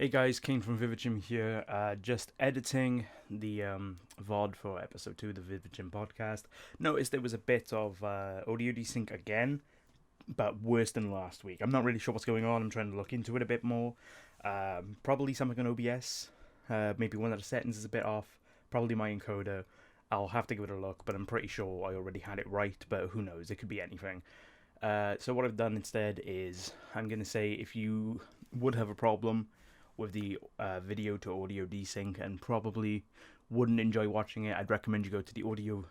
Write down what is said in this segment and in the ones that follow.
Hey guys, King from VividChim here, just editing the VOD for episode 2 of the VividChim podcast. Noticed there was a bit of audio desync again, but worse than last week. I'm not really sure what's going on. I'm trying to look into it a bit more. Probably something on OBS. Maybe one of the settings is a bit off. Probably my encoder. I'll have to give it a look, but I'm pretty sure I already had it right, but who knows, it could be anything. So what I've done instead is, I'm going to say if you would have a problem with the video to audio desync and probably wouldn't enjoy watching it, I'd recommend you go to the audio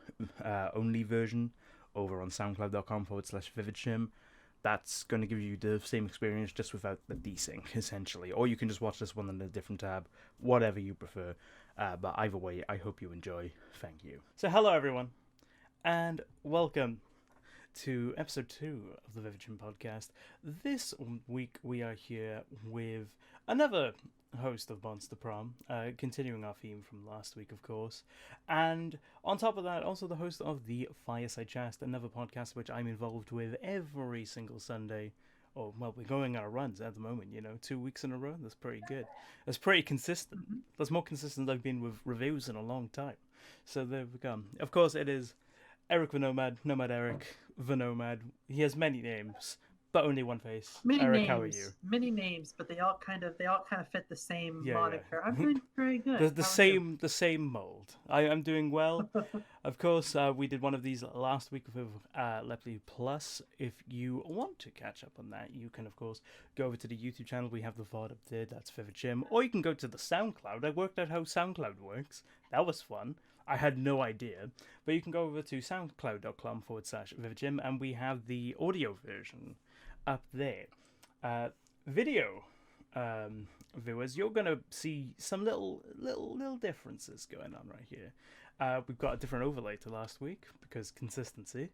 only version over on soundcloud.com/VividChim. That's going to give you the same experience just without the desync, essentially. Or you can just watch this one on a different tab, whatever you prefer. But either way, I hope you enjoy. Thank you. So hello everyone, and welcome to episode 2 of the VividChim Podcast. This week we are here with another host of Monster Prom, continuing our theme from last week, of course. And on top of that, also the host of the Fireside Chat, another podcast which I'm involved with every single Sunday. Oh, well, we're going on our runs at the moment, 2 weeks in a row. That's pretty good. That's pretty consistent. That's more consistent than I've been with reviews in a long time. So there we go. Of course, it is Eric the Nomad, NomadEric, the Nomad. He has many names, but only one face. Many Eric, names, how are you? Many names, but they all kind of fit the same Yeah. moniker. I'm doing very good. The same mold. I'm doing well. Of course, we did one of these last week with Leply Plus. If you want to catch up on that, you can of course go over to the YouTube channel. We have the VOD up there. That's VividChim. Or you can go to the SoundCloud. I worked out how SoundCloud works. That was fun. I had no idea. But you can go over to soundcloud.com/VividChim, and we have the audio version up there. Video viewers, you're going to see some little differences going on right here. We've got a different overlay to last week because consistency.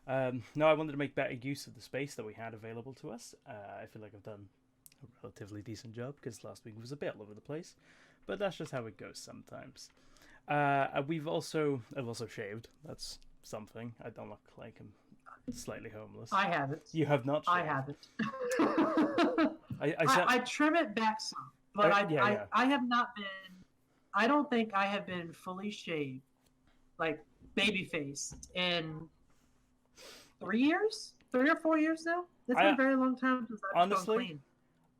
No, I wanted to make better use of the space that we had available to us. I feel like I've done a relatively decent job because last week was a bit all over the place, but that's just how it goes sometimes. I've also shaved. That's something. I don't look like I'm slightly homeless. I haven't. You have not shaved. I haven't. I I trim it back some, but I have not been. I don't think I have been fully shaved, like baby faced, in 3 years, 3 or 4 years now. It's been a very long time since I've gone clean.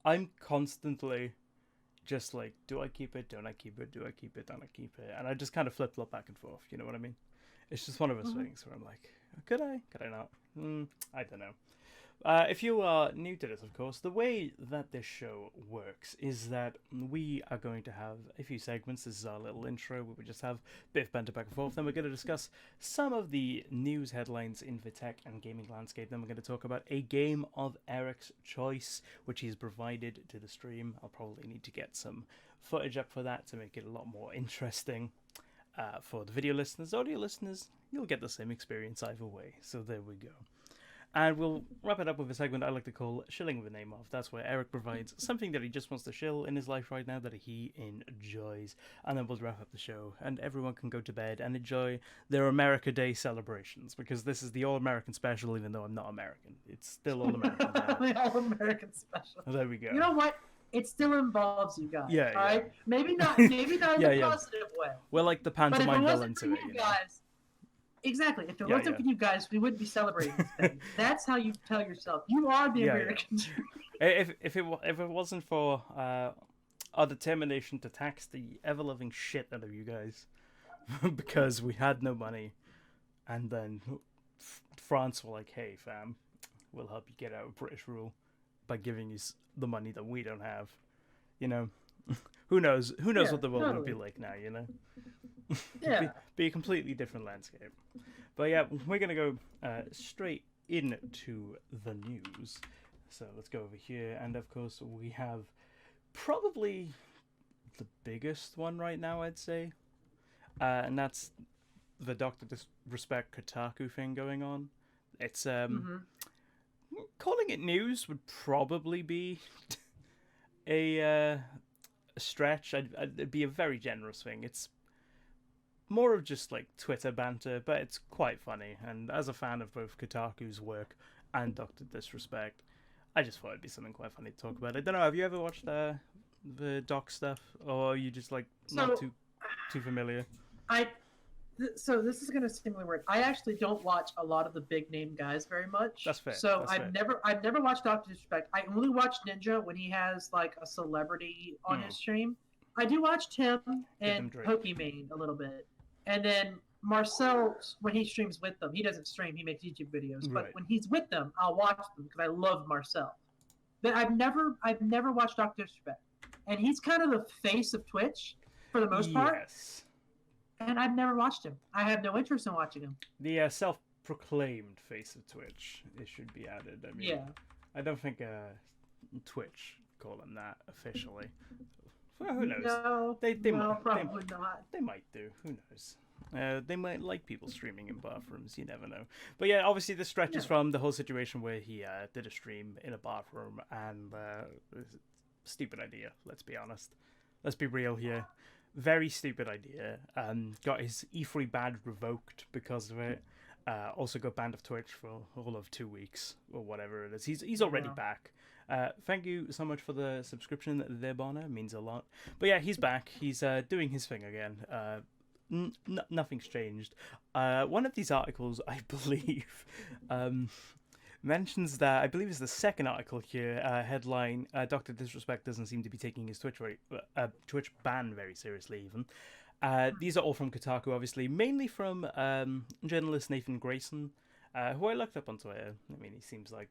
I'm constantly just like, do I keep it? Don't I keep it? Do I keep it? Don't I keep it? And I just kind of flip-flop back and forth. You know what I mean? It's just one of those things where I'm like, could I? Could I not? I don't know. If you are new to this, of course, the way that this show works is that we are going to have a few segments. This is our little intro where we just have a bit of banter back and forth. Then we're going to discuss some of the news headlines in the tech and gaming landscape. Then we're going to talk about a game of Eric's choice, which he's provided to the stream. I'll probably need to get some footage up for that to make it a lot more interesting for the video listeners. Audio listeners, you'll get the same experience either way. So there we go. And we'll wrap it up with a segment I like to call Shilling the Name Of. That's where Eric provides something that he just wants to shill in his life right now that he enjoys. And then we'll wrap up the show, and everyone can go to bed and enjoy their America Day celebrations, because this is the All-American special, even though I'm not American. It's still All-American Day. The All-American special. There we go. You know what? It still involves you guys. Yeah, all right? Maybe not in a positive way. We're like the pantomime villain to it, you guys. Exactly. If it wasn't for you guys, we wouldn't be celebrating this thing. That's how you tell yourself you are the American dream. If it wasn't for our determination to tax the ever-loving shit out of you guys because we had no money, and then France were like, "Hey, fam, we'll help you get out of British rule by giving you the money that we don't have." Who knows? Who knows what the world would be like now? Be a completely different landscape. But yeah, we're gonna go straight into the news. So let's go over here, and of course we have probably the biggest one right now, I'd say, and that's the DrDisrespect Kotaku thing going on. It's calling it news would probably be a stretch. It'd be a very generous thing. It's more of just like Twitter banter, but it's quite funny. And as a fan of both Kotaku's work and DrDisrespect, I just thought it'd be something quite funny to talk about. I don't know, have you ever watched the doc stuff, or are you just like not too familiar? So this is going to seem really weird. I actually don't watch a lot of the big name guys very much. That's fair. So I've never watched DrDisrespect. I only watch Ninja when he has like a celebrity on his stream. I do watch Tim and Pokimane a little bit, and then Marcel when he streams with them. He doesn't stream; he makes YouTube videos. But when he's with them, I'll watch them because I love Marcel. But I've never watched DrDisrespect, and he's kind of the face of Twitch for the most part. Yes. And I've never watched him. I have no interest in watching him. The self-proclaimed face of Twitch, it should be added. I mean, I don't think Twitch call him that officially. Well, who knows? No, probably not. They might do. Who knows? They might like people streaming in bathrooms. You never know. But yeah, obviously this stretches from the whole situation where he did a stream in a bathroom and stupid idea. Let's be honest. Let's be real here. Very stupid idea. Got his E3 badge revoked because of it. Also got banned off Twitch for all of 2 weeks or whatever it is. He's already back. Thank you so much for the subscription there, Bonner. It means a lot. But yeah, he's back. He's doing his thing again. Nothing's changed. One of these articles, I believe, mentions that, I believe it's the second article here, headline, Dr. Disrespect doesn't seem to be taking his Twitch ban very seriously even. These are all from Kotaku, obviously, mainly from journalist Nathan Grayson, who I looked up on Twitter. I mean, he seems like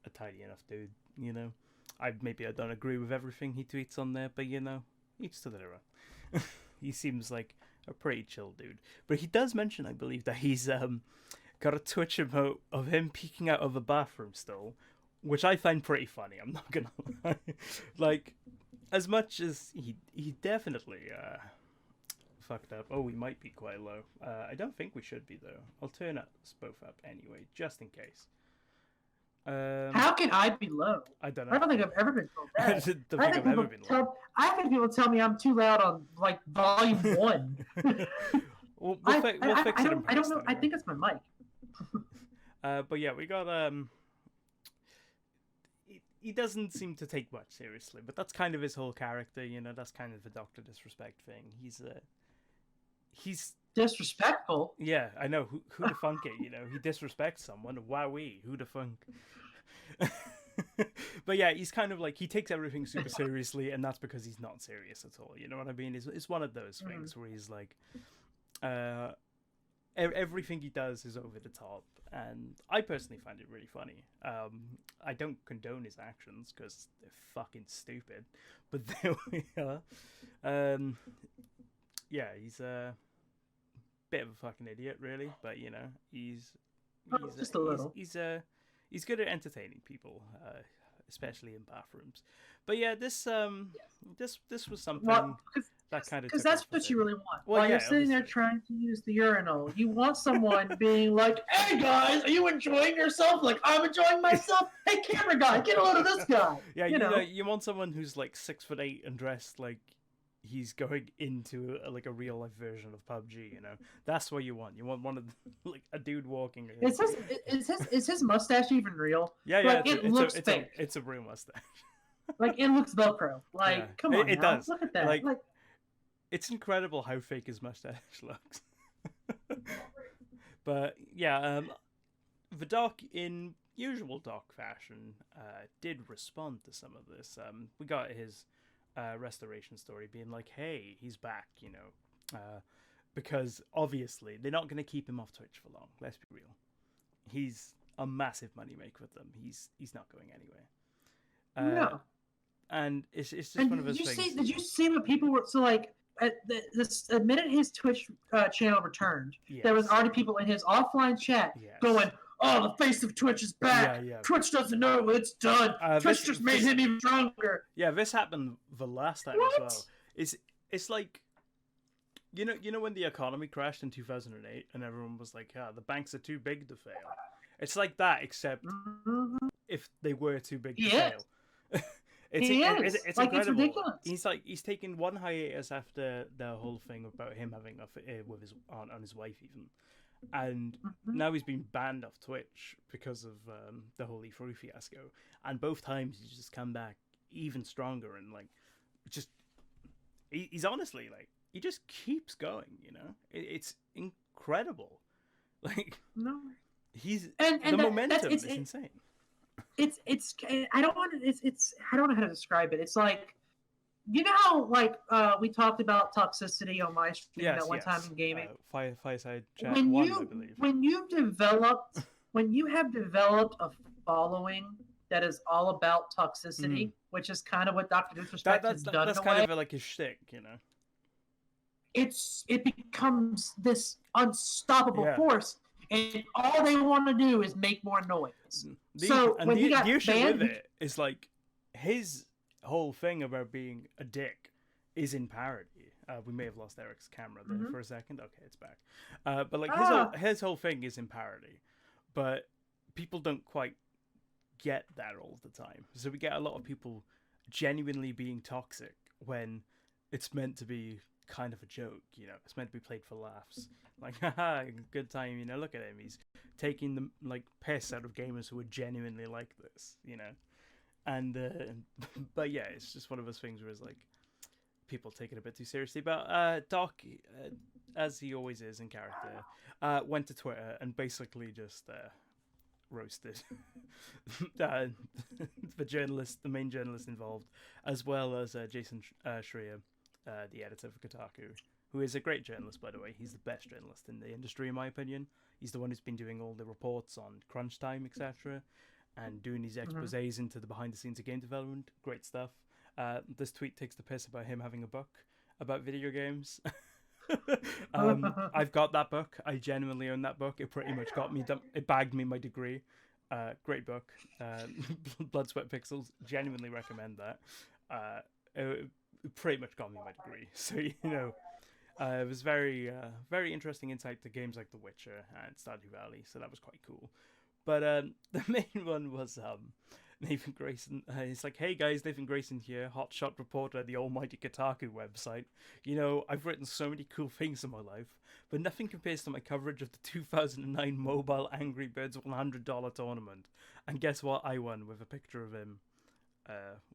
a tidy enough dude, you know. I don't agree with everything he tweets on there, but, you know, each to their own. He seems like a pretty chill dude. But he does mention, I believe, that he's got a Twitch emote of him peeking out of a bathroom stall, which I find pretty funny, I'm not gonna lie. Like, as much as he definitely fucked up. Oh, we might be quite low. I don't think we should be, though. I'll turn us both up anyway, just in case. How can I be low? I don't know. I don't think I've ever been told that. I don't think I've ever been low. I've had people tell me I'm too loud on, like, volume 1. We'll fix it in post, I don't know. anyway. I think it's my mic. But yeah, we got he doesn't seem to take much seriously, but that's kind of his whole character, you know. That's kind of the Dr. Disrespect thing. He's disrespectful. Yeah, I know. Who the funk it, you know? He disrespects someone. Wowee, who the funk? But yeah, he's kind of like, he takes everything super seriously, and that's because he's not serious at all. You know what I mean? It's one of those things where he's like, everything he does is over the top, and I personally find it really funny. I don't condone his actions because they're fucking stupid, but there we are. Yeah, he's a bit of a fucking idiot, really, but you know, he's just a little. He's good at entertaining people, especially in bathrooms. But yeah, this was something that kind of, because that's what you really want. While you're sitting there trying to use the urinal, you want someone being like, "Hey guys, are you enjoying yourself? Like, I'm enjoying myself. Hey camera guy, get a load of this guy." Yeah, you want someone who's like 6'8" and dressed like he's going into a real life version of PUBG, you know. That's what you want. You want one of like a dude walking. Is his mustache even real? Yeah, like, it looks fake. It's a real mustache. Like, it looks Velcro. Like, come on, it does. Look at that. Like, it's incredible how fake his mustache looks. But yeah, the doc, in usual doc fashion, did respond to some of this. We got his restoration story being like, hey, he's back, you know, because obviously they're not going to keep him off Twitch for long. Let's be real. He's a massive moneymaker with them. He's not going anywhere. No. And it's just one of those things. Did you see what people were so like? The minute his Twitch channel returned, there was already people in his offline chat going, "Oh, the face of Twitch is back. Yeah. Twitch doesn't know it's done. Twitch just made him even stronger." Yeah, this happened the last time as well. It's like, you know when the economy crashed in 2008 and everyone was like, "Yeah, the banks are too big to fail." It's like that, except if they were too big to fail. It's incredible. It's ridiculous. He's taken one hiatus after the whole thing about him having an affair with his aunt and his wife even. And now he's been banned off Twitch because of the whole E3 fiasco. And both times he's just come back even stronger and like just he's honestly like he just keeps going. You know, it's incredible. Like no, he's and the momentum is insane. It's I don't want to, it's I don't know how to describe it. It's like, you know how like we talked about toxicity on my stream that one time in gaming. Fireside Chat 1, I believe. When you have developed a following that is all about toxicity, which is kind of what DrDisrespect has done. That's kind of like his shtick, you know. It becomes this unstoppable force, and all they want to do is make more noise. The issue with it is like his whole thing about being a dick is in parody. We may have lost Eric's camera there for a second. Okay, it's back. But like his whole thing is in parody, but people don't quite get that all the time. So we get a lot of people genuinely being toxic when it's meant to be kind of a joke, you know. It's meant to be played for laughs. Like, haha, good time, you know, look at him. He's taking the like piss out of gamers who are genuinely like this, you know. And but yeah, it's just one of those things where it's like people take it a bit too seriously. But Doc, as he always is in character, went to Twitter and basically just roasted the main journalist involved, as well as Jason Schreier, the editor for Kotaku, who is a great journalist, by the way. He's the best journalist in the industry, in my opinion. He's the one who's been doing all the reports on crunch time, etc., and doing these exposés into the behind the scenes of game development. Great stuff. This tweet takes the piss about him having a book about video games. I've got that book. I genuinely own that book. It pretty much it bagged me my degree. Great book. Blood, Sweat, Pixels. Genuinely recommend that. It pretty much got me my degree. So, you know, it was very interesting insight to games like The Witcher and Stardew Valley. So that was quite cool. But the main one was Nathan Grayson. He's like, hey guys, Nathan Grayson here, hotshot reporter at the almighty Kotaku website. You know, I've written so many cool things in my life, but nothing compares to my coverage of the 2009 mobile Angry Birds $100 tournament. And guess what? I won with a picture of him.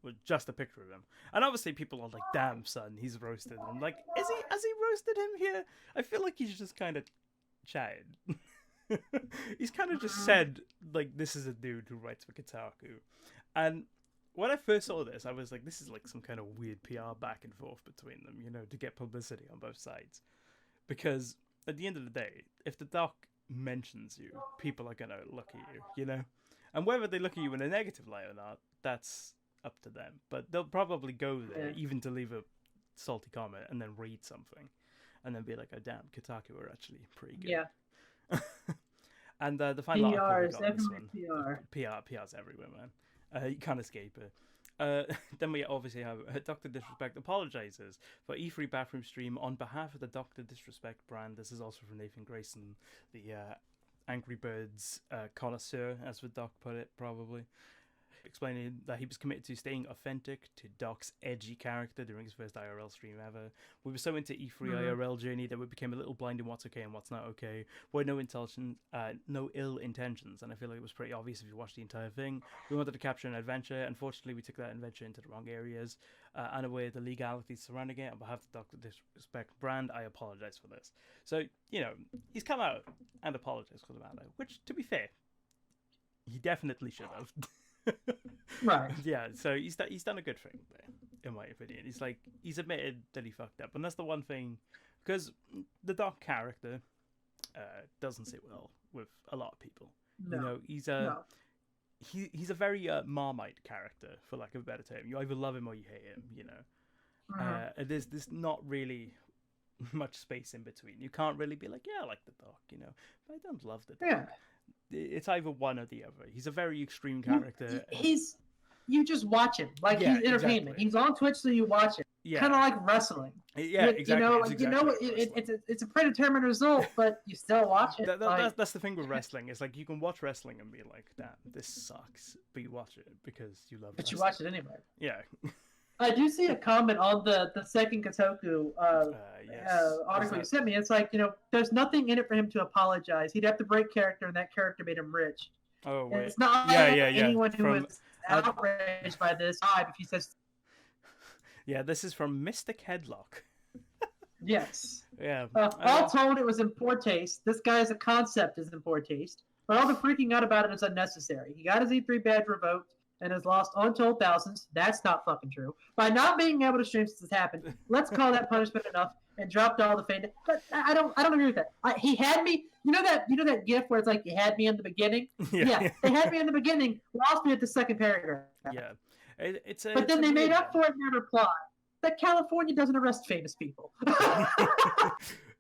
With just a picture of him. And obviously people are like, damn son, he's roasted him. Like, has he roasted him here? I feel like he's just kind of chatted. He's kind of just said, like, this is a dude who writes for Kotaku. And when I first saw this, I was like, this is like some kind of weird PR back and forth between them, you know, to get publicity on both sides. Because at the end of the day, if the doc mentions you, people are going to look at you, you know? And whether they look at you in a negative light or not, that's up to them. But they'll probably go there, even to leave a salty comment and then read something. And then be like, oh, damn, Kotaku are actually pretty good. Yeah. And the final article we got on this one, PR's everywhere, man. You can't escape it. Then we obviously have DrDisrespect apologizes for E3 bathroom stream on behalf of the DrDisrespect brand. This is also from Nathan Grayson, the Angry Birds connoisseur, as the doc put it, probably. Explaining that he was committed to staying authentic to Doc's edgy character during his first IRL stream ever. We were so into E3 IRL journey that we became a little blind in what's okay and what's not okay. We had no ill intentions, and I feel like it was pretty obvious if you watched the entire thing. We wanted to capture an adventure. Unfortunately, we took that adventure into the wrong areas, unaware of the legalities surrounding it. On behalf of the DrDisrespect brand, I apologize for this. So, you know, he's come out and apologized for the matter, which, to be fair, he definitely should have. Right. Yeah, so he's done a good thing there, in my opinion. He's admitted that he fucked up, and that's the one thing, because the Doc character doesn't sit well with a lot of people. No. You know, he's a very Marmite character, for lack of a better term. You either love him or you hate him. You know, there's not really much space in between. You can't really be like, yeah, I like the Doc, you know, but I don't love the Doc. Yeah. It's either one or the other. He's a very extreme character. You just watch him. Like, he's entertainment. Exactly. He's on Twitch, so you watch it. Yeah. Kind of like wrestling. Yeah, exactly. It's a predetermined result, but you still watch it. That's the thing with wrestling. It's like you can watch wrestling and be like, damn, this sucks. But you watch it because you love it. But you watch it anyway. Yeah. I do see a comment on the second Kotaku article you sent me. It's like, you know, there's nothing in it for him to apologize. He'd have to break character, and that character made him rich. Oh, wait. It's not anyone who is outraged by this vibe if he says... Yeah, this is from Mystic Headlock. Yes. Yeah. All told, it was in poor taste. This guy's concept is in poor taste. But all the freaking out about it is unnecessary. He got his E3 badge revoked and has lost untold thousands. That's not fucking true. By not being able to stream since this happened, let's call that punishment enough and dropped all the fame. But I don't agree with that. He had me. You know that gif where it's like you had me in the beginning. Yeah, they had me in the beginning, lost me at the second paragraph. Yeah, but then they made up for it in their reply that California doesn't arrest famous people.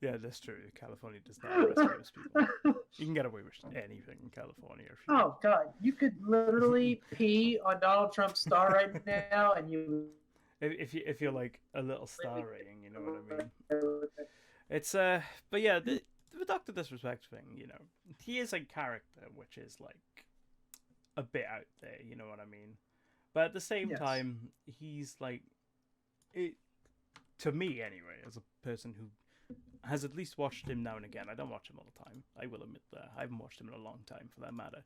Yeah, that's true. California does not arrest famous people. You can get away with anything in California. Oh God, you could literally pee on Donald Trump's star right now, and you. If you're like a little star rating, you know what I mean. It's but yeah, the DrDisrespect thing, you know, he is a character which is like a bit out there, you know what I mean. But at the same time, he's like, it to me anyway, as a person who has at least watched him now and again. I don't watch him all the time. I will admit that. I haven't watched him in a long time, for that matter.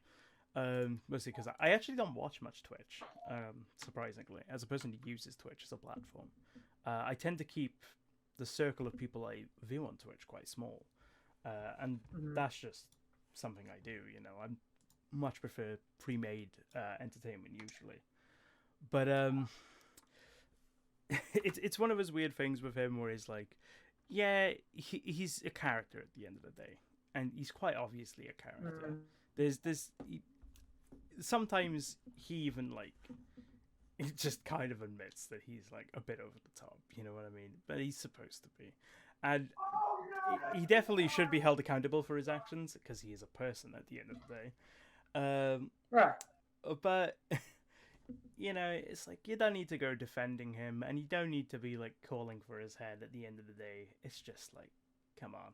Mostly because I actually don't watch much Twitch, surprisingly. As a person who uses Twitch as a platform, I tend to keep the circle of people I view on Twitch quite small. And that's just something I do, you know. I much prefer pre-made entertainment usually. But it's one of those weird things with him where he's like, yeah, he's a character at the end of the day, and he's quite obviously a character. Sometimes he even like, he just kind of admits that he's like a bit over the top, you know what I mean? But he's supposed to be, and he definitely should be held accountable for his actions because he is a person at the end of the day. Right. But you know, it's like you don't need to go defending him, and you don't need to be like calling for his head at the end of the day. It's just like, come on.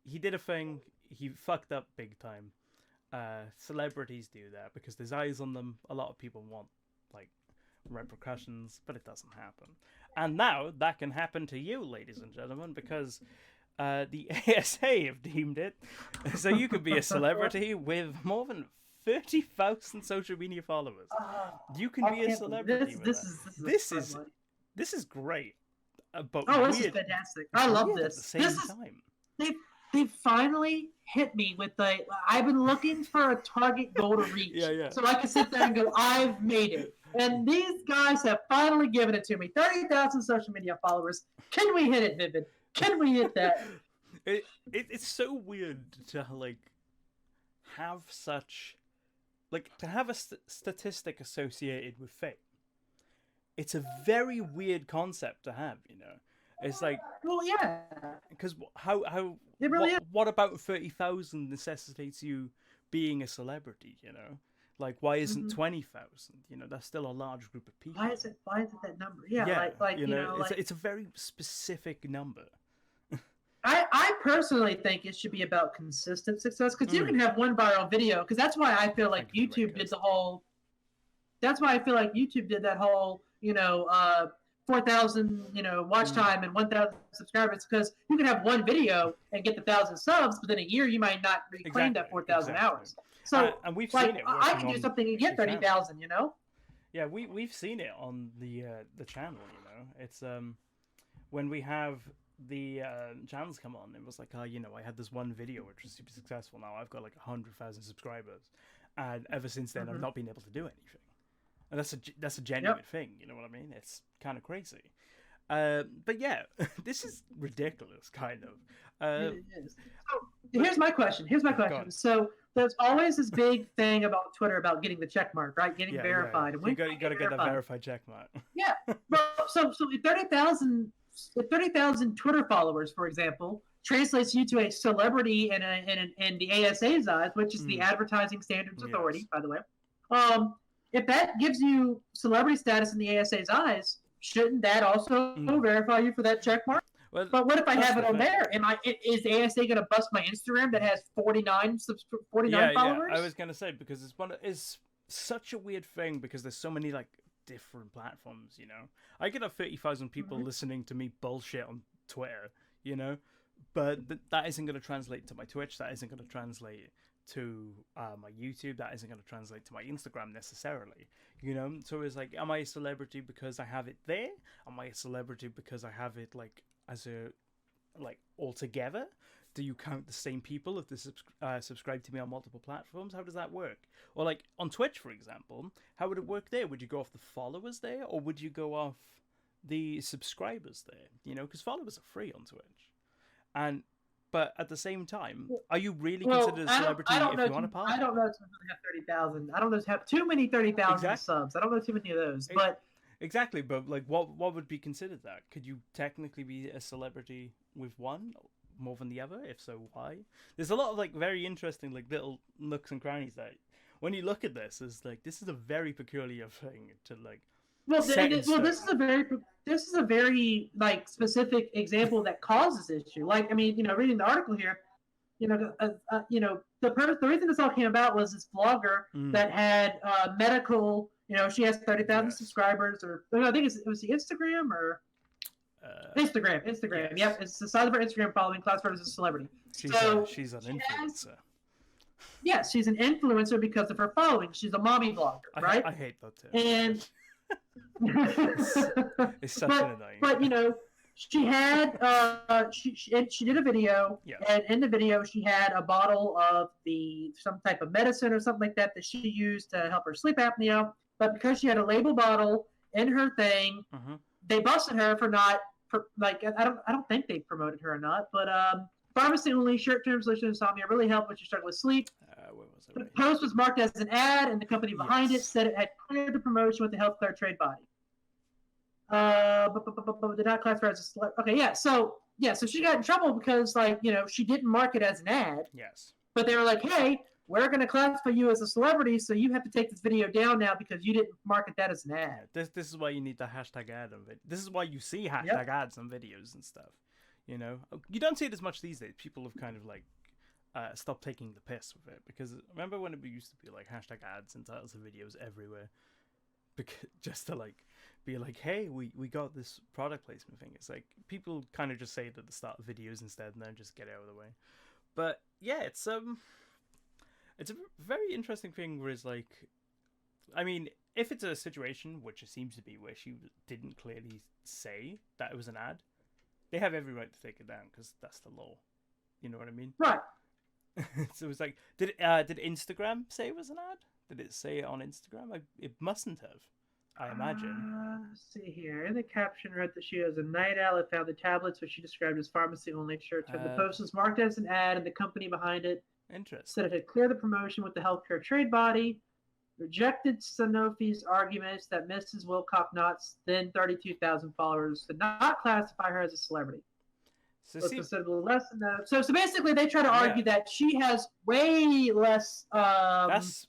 He did a thing. He fucked up big time. Celebrities do that because there's eyes on them. A lot of people want like repercussions, but it doesn't happen. And now that can happen to you, ladies and gentlemen, because the ASA have deemed it. So you could be a celebrity with more than 30,000 social media followers. You can be a celebrity. This is great. But this is fantastic. I love this. They finally hit me with the. I've been looking for a target goal to reach, so I can sit there and go, I've made it. And these guys have finally given it to me. 30,000 social media followers. Can we hit it, Vivid? Can we hit that? It's so weird to like have such. Like, to have a statistic associated with fame, it's a very weird concept to have, you know? It's like... Well, yeah. Because how it really what about 30,000 necessitates you being a celebrity, you know? Like, why isn't 20,000? You know, that's still a large group of people. Why is it that number? Yeah, like you know it's a very specific number. I personally think it should be about consistent success, because you can have one viral video, because that's why I feel like YouTube did the whole. That's why I feel like YouTube did that whole, 4,000, watch time and 1,000 subscribers, because you can have one video and get the 1,000 subs, but then a year you might not reclaim that 4,000 hours. So and we've seen it. I can do something and get 30,000. You know. Yeah, we've seen it on the channel. You know, it's when we have the channels come on, it was like, I had this one video which was super successful. Now I've got like 100,000 subscribers, and ever since then I've not been able to do anything. And that's a genuine thing, you know what I mean? It's kind of crazy. But yeah, this is ridiculous, kind of. It is. So here's my question. So there's always this big thing about Twitter about getting the check mark, right? Getting verified. Yeah. You got to get that verified check mark. Yeah. Well, so 30,000 Twitter followers, for example, translates you to a celebrity in the ASA's eyes, which is the Advertising Standards Authority, by the way. If that gives you celebrity status in the ASA's eyes, shouldn't that also verify you for that check mark? Well, but what if I have it on there? Is the ASA going to bust my Instagram that has 49 followers? Yeah, I was going to say, because it's such a weird thing, because there's so many like different platforms, you know. I could have 30,000 people listening to me bullshit on Twitter, you know, but that isn't going to translate to my Twitch. That isn't going to translate to my YouTube. That isn't going to translate to my Instagram necessarily, you know? So it's like, am I a celebrity because I have it there? Am I a celebrity because I have it like as a, like altogether? Do you count the same people if they subscribe to me on multiple platforms? How does that work? Or like on Twitch, for example, how would it work there? Would you go off the followers there, or would you go off the subscribers there? You know, because followers are free on Twitch. But at the same time, are you really considered a celebrity if you want a part? I don't know if they have 30,000. I don't know if have too many 30,000 subs. I don't know too many of those. But exactly, but like, what would be considered that? Could you technically be a celebrity with one more than the other? If so, why? There's a lot of like very interesting like little nooks and crannies that when you look at this, is like this is a very peculiar thing to like. Well, this is a very like specific example that causes issue. Like, I mean, you know, reading the article here, you know, the reason this all came about was this blogger that had medical. You know, she has 30,000 subscribers, or I think it was the Instagram or Instagram. Yes. Yep, it's the size of her Instagram following classified as a celebrity. She's an influencer. Yes, she's an influencer because of her following. She's a mommy blogger, right? I hate that too. And it's such an annoying. But you know, she had she did a video, and in the video she had a bottle of some type of medicine or something like that she used to help her sleep apnea. But because she had a label bottle in her thing, they busted her for not I don't think they promoted her or not, but pharmacy only short-term solution to insomnia really help when you struggle with sleep. Where was it? The post was marked as an ad, and the company behind it said it had cleared the promotion with the healthcare trade body. But did not classify as a celebrity. Okay, yeah. So she got in trouble because, like, you know, she didn't mark it as an ad. Yes. But they were like, hey, we're going to classify you as a celebrity, so you have to take this video down now because you didn't market that as an ad. Yeah, this is why you need the hashtag ad on it. This is why you see hashtag ads on videos and stuff. You know, you don't see it as much these days. People have kind of like stopped taking the piss with it, because remember when it used to be like hashtag ads and titles of videos everywhere, just to like be like, hey, we got this product placement thing. It's like people kind of just say it at the start of videos instead, and then just get out of the way. But yeah, it's a very interesting thing where it's like, I mean, if it's a situation, which it seems to be, where she didn't clearly say that it was an ad, they have every right to take it down because that's the law. You know what I mean? Right. So it was like, did Instagram say it was an ad? Did it say it on Instagram? It mustn't have, I imagine. Let's see here. In the caption, read that she was a night owl and found the tablets, which she described as pharmacy only short term. The post was marked as an ad, and the company behind it said it had cleared the promotion with the healthcare trade body, rejected Sanofi's arguments that Mrs. Wilcox-Knott's then 32,000 followers did not classify her as a celebrity. So considerably less than that. So basically, they try to argue that she has way less followers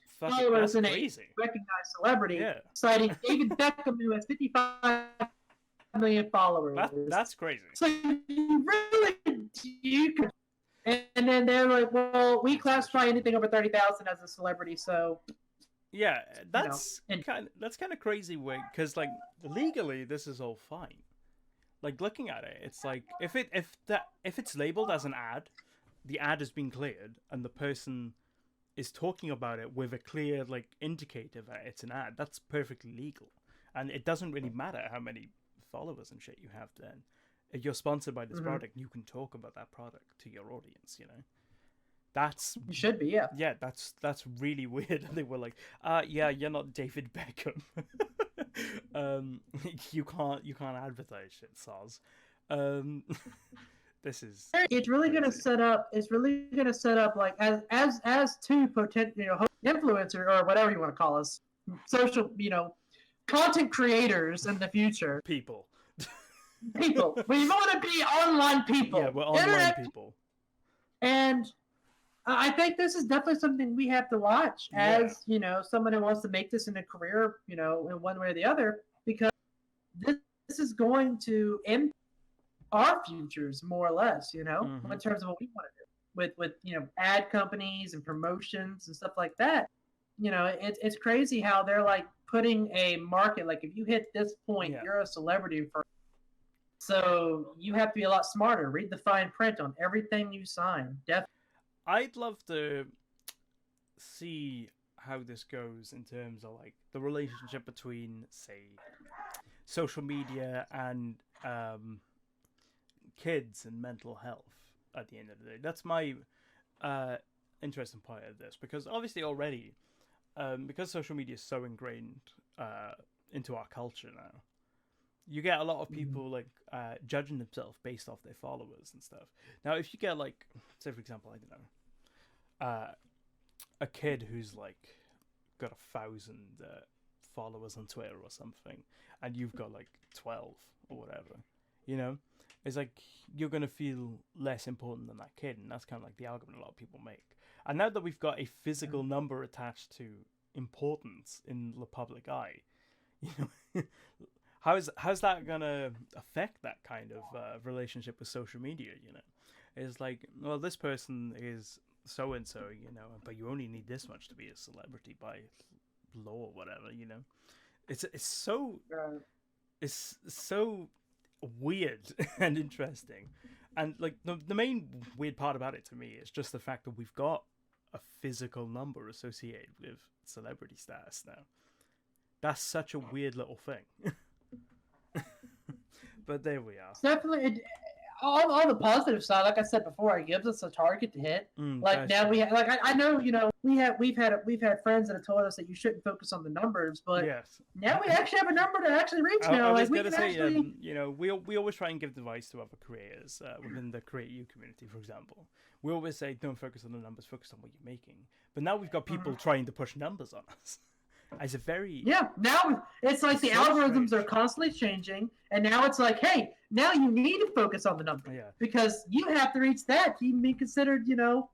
than a recognized celebrity, citing David Beckham, who has 55 million followers. That's crazy. So you can, and then they're like, well, we classify anything over 30,000 as a celebrity, so. Yeah, that's kind of crazy, because like legally this is all fine. Like looking at it, it's like if it's labeled as an ad, the ad has been cleared, and the person is talking about it with a clear like indicator that it's an ad. That's perfectly legal, and it doesn't really matter how many followers and shit you have. Then, if you're sponsored by this product, you can talk about that product to your audience. You know. You should be, yeah. Yeah, that's really weird. And they were like, yeah, you're not David Beckham. You can't advertise shit, Soz. This is. It's really gonna set up. It's really gonna set up like as two potential influencer or whatever you want to call us, social content creators in the future. People. We want to be online people. Yeah, we're online people. And I think this is definitely something we have to watch as, someone who wants to make this in a career, in one way or the other, because this is going to impact our futures more or less, in terms of what we want to do with ad companies and promotions and stuff like that. It's crazy how they're like putting a market, like if you hit this point, you're a celebrity so you have to be a lot smarter. Read the fine print on everything you sign. Definitely. I'd love to see how this goes in terms of like the relationship between, say, social media and kids and mental health at the end of the day. That's my interesting part of this, because obviously already, because social media is so ingrained into our culture now, you get a lot of people like judging themselves based off their followers and stuff. Now, if you get like, say for example, I don't know, a kid who's like got 1,000 followers on Twitter or something, and you've got like 12 or whatever, you know, it's like you're gonna feel less important than that kid, and that's kind of like the argument a lot of people make. And now that we've got a physical number attached to importance in the public eye, you know, how's that gonna affect that kind of relationship with social media? You know, it's like, well, this person is so and so, you know, but you only need this much to be a celebrity by law or whatever. You know, it's so weird and interesting, and like the main weird part about it to me is just the fact that we've got a physical number associated with celebrity status now. That's such a weird little thing. But there we are. It's definitely on the positive side, like I said before, it gives us a target to hit. Like now we have, like I know, you know, we've had friends that have told us that you shouldn't focus on the numbers, but now we actually have a number to actually reach now. I was gonna say, you know, we always try and give advice to other creators within the Create You community, for example. We always say, don't focus on the numbers, focus on what you're making. But now we've got people trying to push numbers on us. As a very now it's like the algorithms are constantly changing, and now it's like, hey, now you need to focus on the number because you have to reach that to even be considered, you know,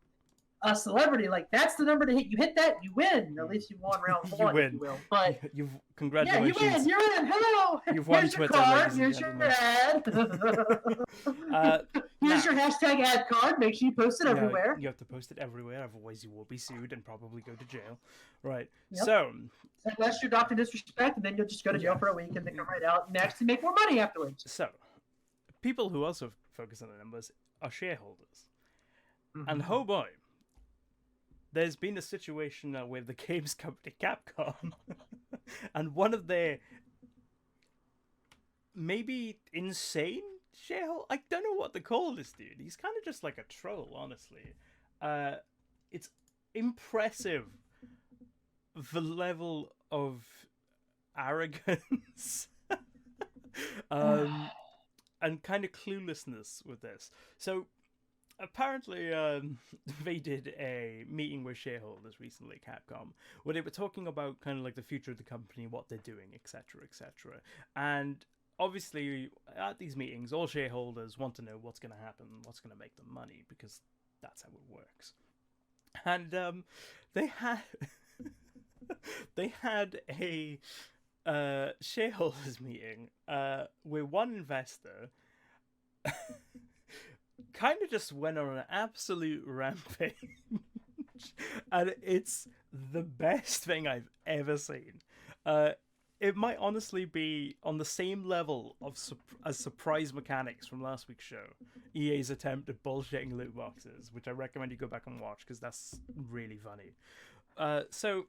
a celebrity. Like that's the number to hit. You hit that, you win. Or at least you won round one, win. if you will. But congratulations. Yeah, you win. Hello. You've won Here's Twitter. Your card. Here's your ad. Here's your hashtag ad card. Make sure you post it everywhere. You have to post it everywhere, otherwise you will be sued and probably go to jail. Right. So unless you're DrDisrespect, and then you'll just go to jail for a week and then come right out next and make more money afterwards. So people who also focus on the numbers are shareholders. And oh boy, there's been a situation with the games company Capcom and one of their maybe insane shareholder. I don't know what to call this dude. He's kind of just like a troll, honestly. It's impressive the level of arrogance and kind of cluelessness with this. So apparently they did a meeting with shareholders recently, Capcom, where they were talking about kind of like the future of the company, what they're doing, etc., etc. And obviously at these meetings, all shareholders want to know what's going to happen, what's going to make them money, because that's how it works. And they had they had a shareholders meeting where one investor kind of just went on an absolute rampage, and it's the best thing I've ever seen. It might honestly be on the same level of as surprise mechanics from last week's show, EA's attempt at bullshitting loot boxes, which I recommend you go back and watch because that's really funny. So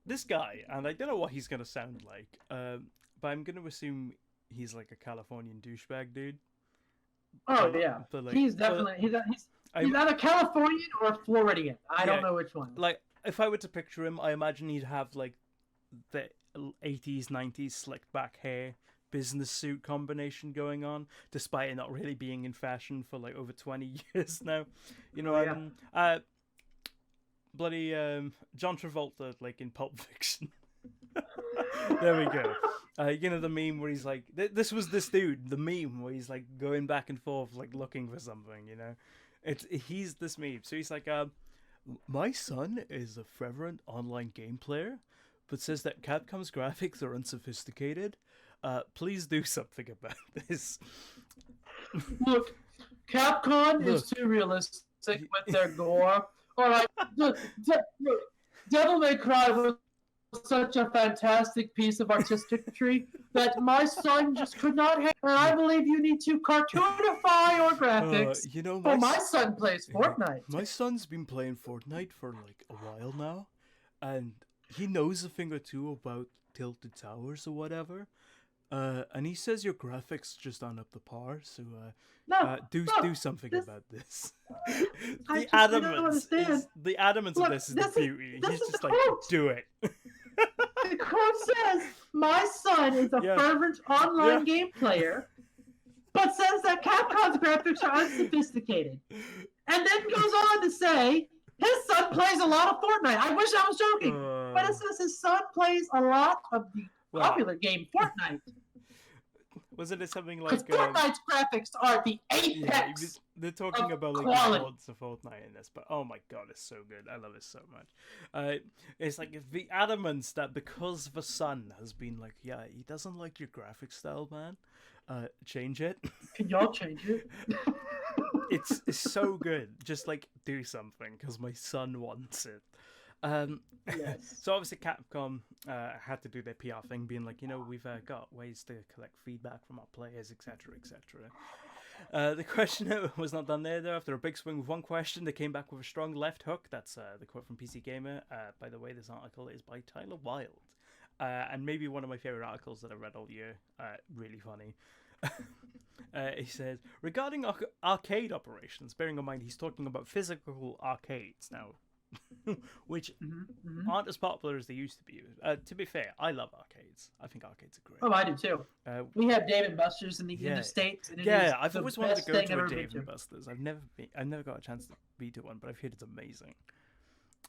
this guy, and I don't know what he's gonna sound like, but I'm gonna assume he's like a Californian douchebag dude. Oh yeah, like, he's definitely he's either Californian or Floridian. I don't know which one. Like if I were to picture him, I imagine he'd have like the 80s, 90s slicked back hair, business suit combination going on, despite it not really being in fashion for like over 20 years now. You know, bloody John Travolta, like in Pulp Fiction. There we go. You know the meme where he's like, this was this dude, the meme where he's like going back and forth, like looking for something, you know? He's this meme. So he's like, my son is a fervent online game player, but says that Capcom's graphics are unsophisticated. Please do something about this. Look, Capcom is too realistic with their gore. All right, Devil May Cry was such a fantastic piece of artistry that my son just could not handle. And I believe you need to cartoonify your graphics. My son plays Fortnite. My son's been playing Fortnite for like a while now, and he knows a thing or two about Tilted Towers or whatever. And he says your graphics just aren't up to par, so do something about the adamance of this is the beauty. He's just like, do it. The quote says, my son is a fervent online game player, but says that Capcom's graphics are unsophisticated. And then goes on to say, his son plays a lot of Fortnite. I wish I was joking. But it says his son plays a lot of the popular game Fortnite. Wasn't it something like... Fortnite's graphics are the apex. They're talking about like the mods of Fortnite in this, but oh my god, it's so good. I love it so much. It's like the adamance that because the son has been like, yeah, he doesn't like your graphic style, man. Change it. Can y'all change it? It's so good. Just like do something because my son wants it. Yes. So obviously Capcom had to do their PR thing, being like, we've got ways to collect feedback from our players, etc., etc. The questionnaire was not done there, though. After a big swing with one question, they came back with a strong left hook. That's the quote from PC Gamer. By the way, this article is by Tyler Wilde. And maybe one of my favorite articles that I read all year. Really funny. He says, regarding arcade operations, bearing in mind he's talking about physical arcades now, which aren't as popular as they used to be. To be fair, I love arcades. I think arcades are great. Oh, I do too. We have Dave & Buster's in the States. And I've always wanted to go to a Dave & Buster's. I've never got a chance to be to one, but I've heard it's amazing.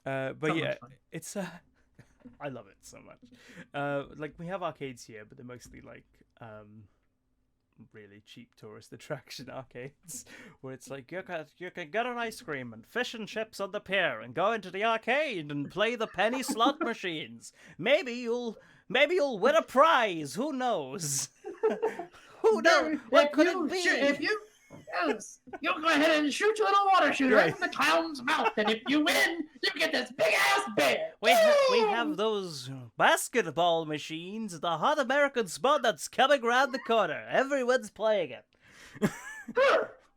But yeah, it's I love it so much. Like we have arcades here, but they're mostly like really cheap tourist attraction arcades where it's like you can get an ice cream and fish and chips on the pier and go into the arcade and play the penny slot machines. Maybe you'll win a prize. Who knows? Who knows? What could it be? You'll go ahead and shoot your little water shooter right in the clown's mouth, and if you win, you get this big ass bear. We have those basketball machines, the hot American sport that's coming around the corner. Everyone's playing it.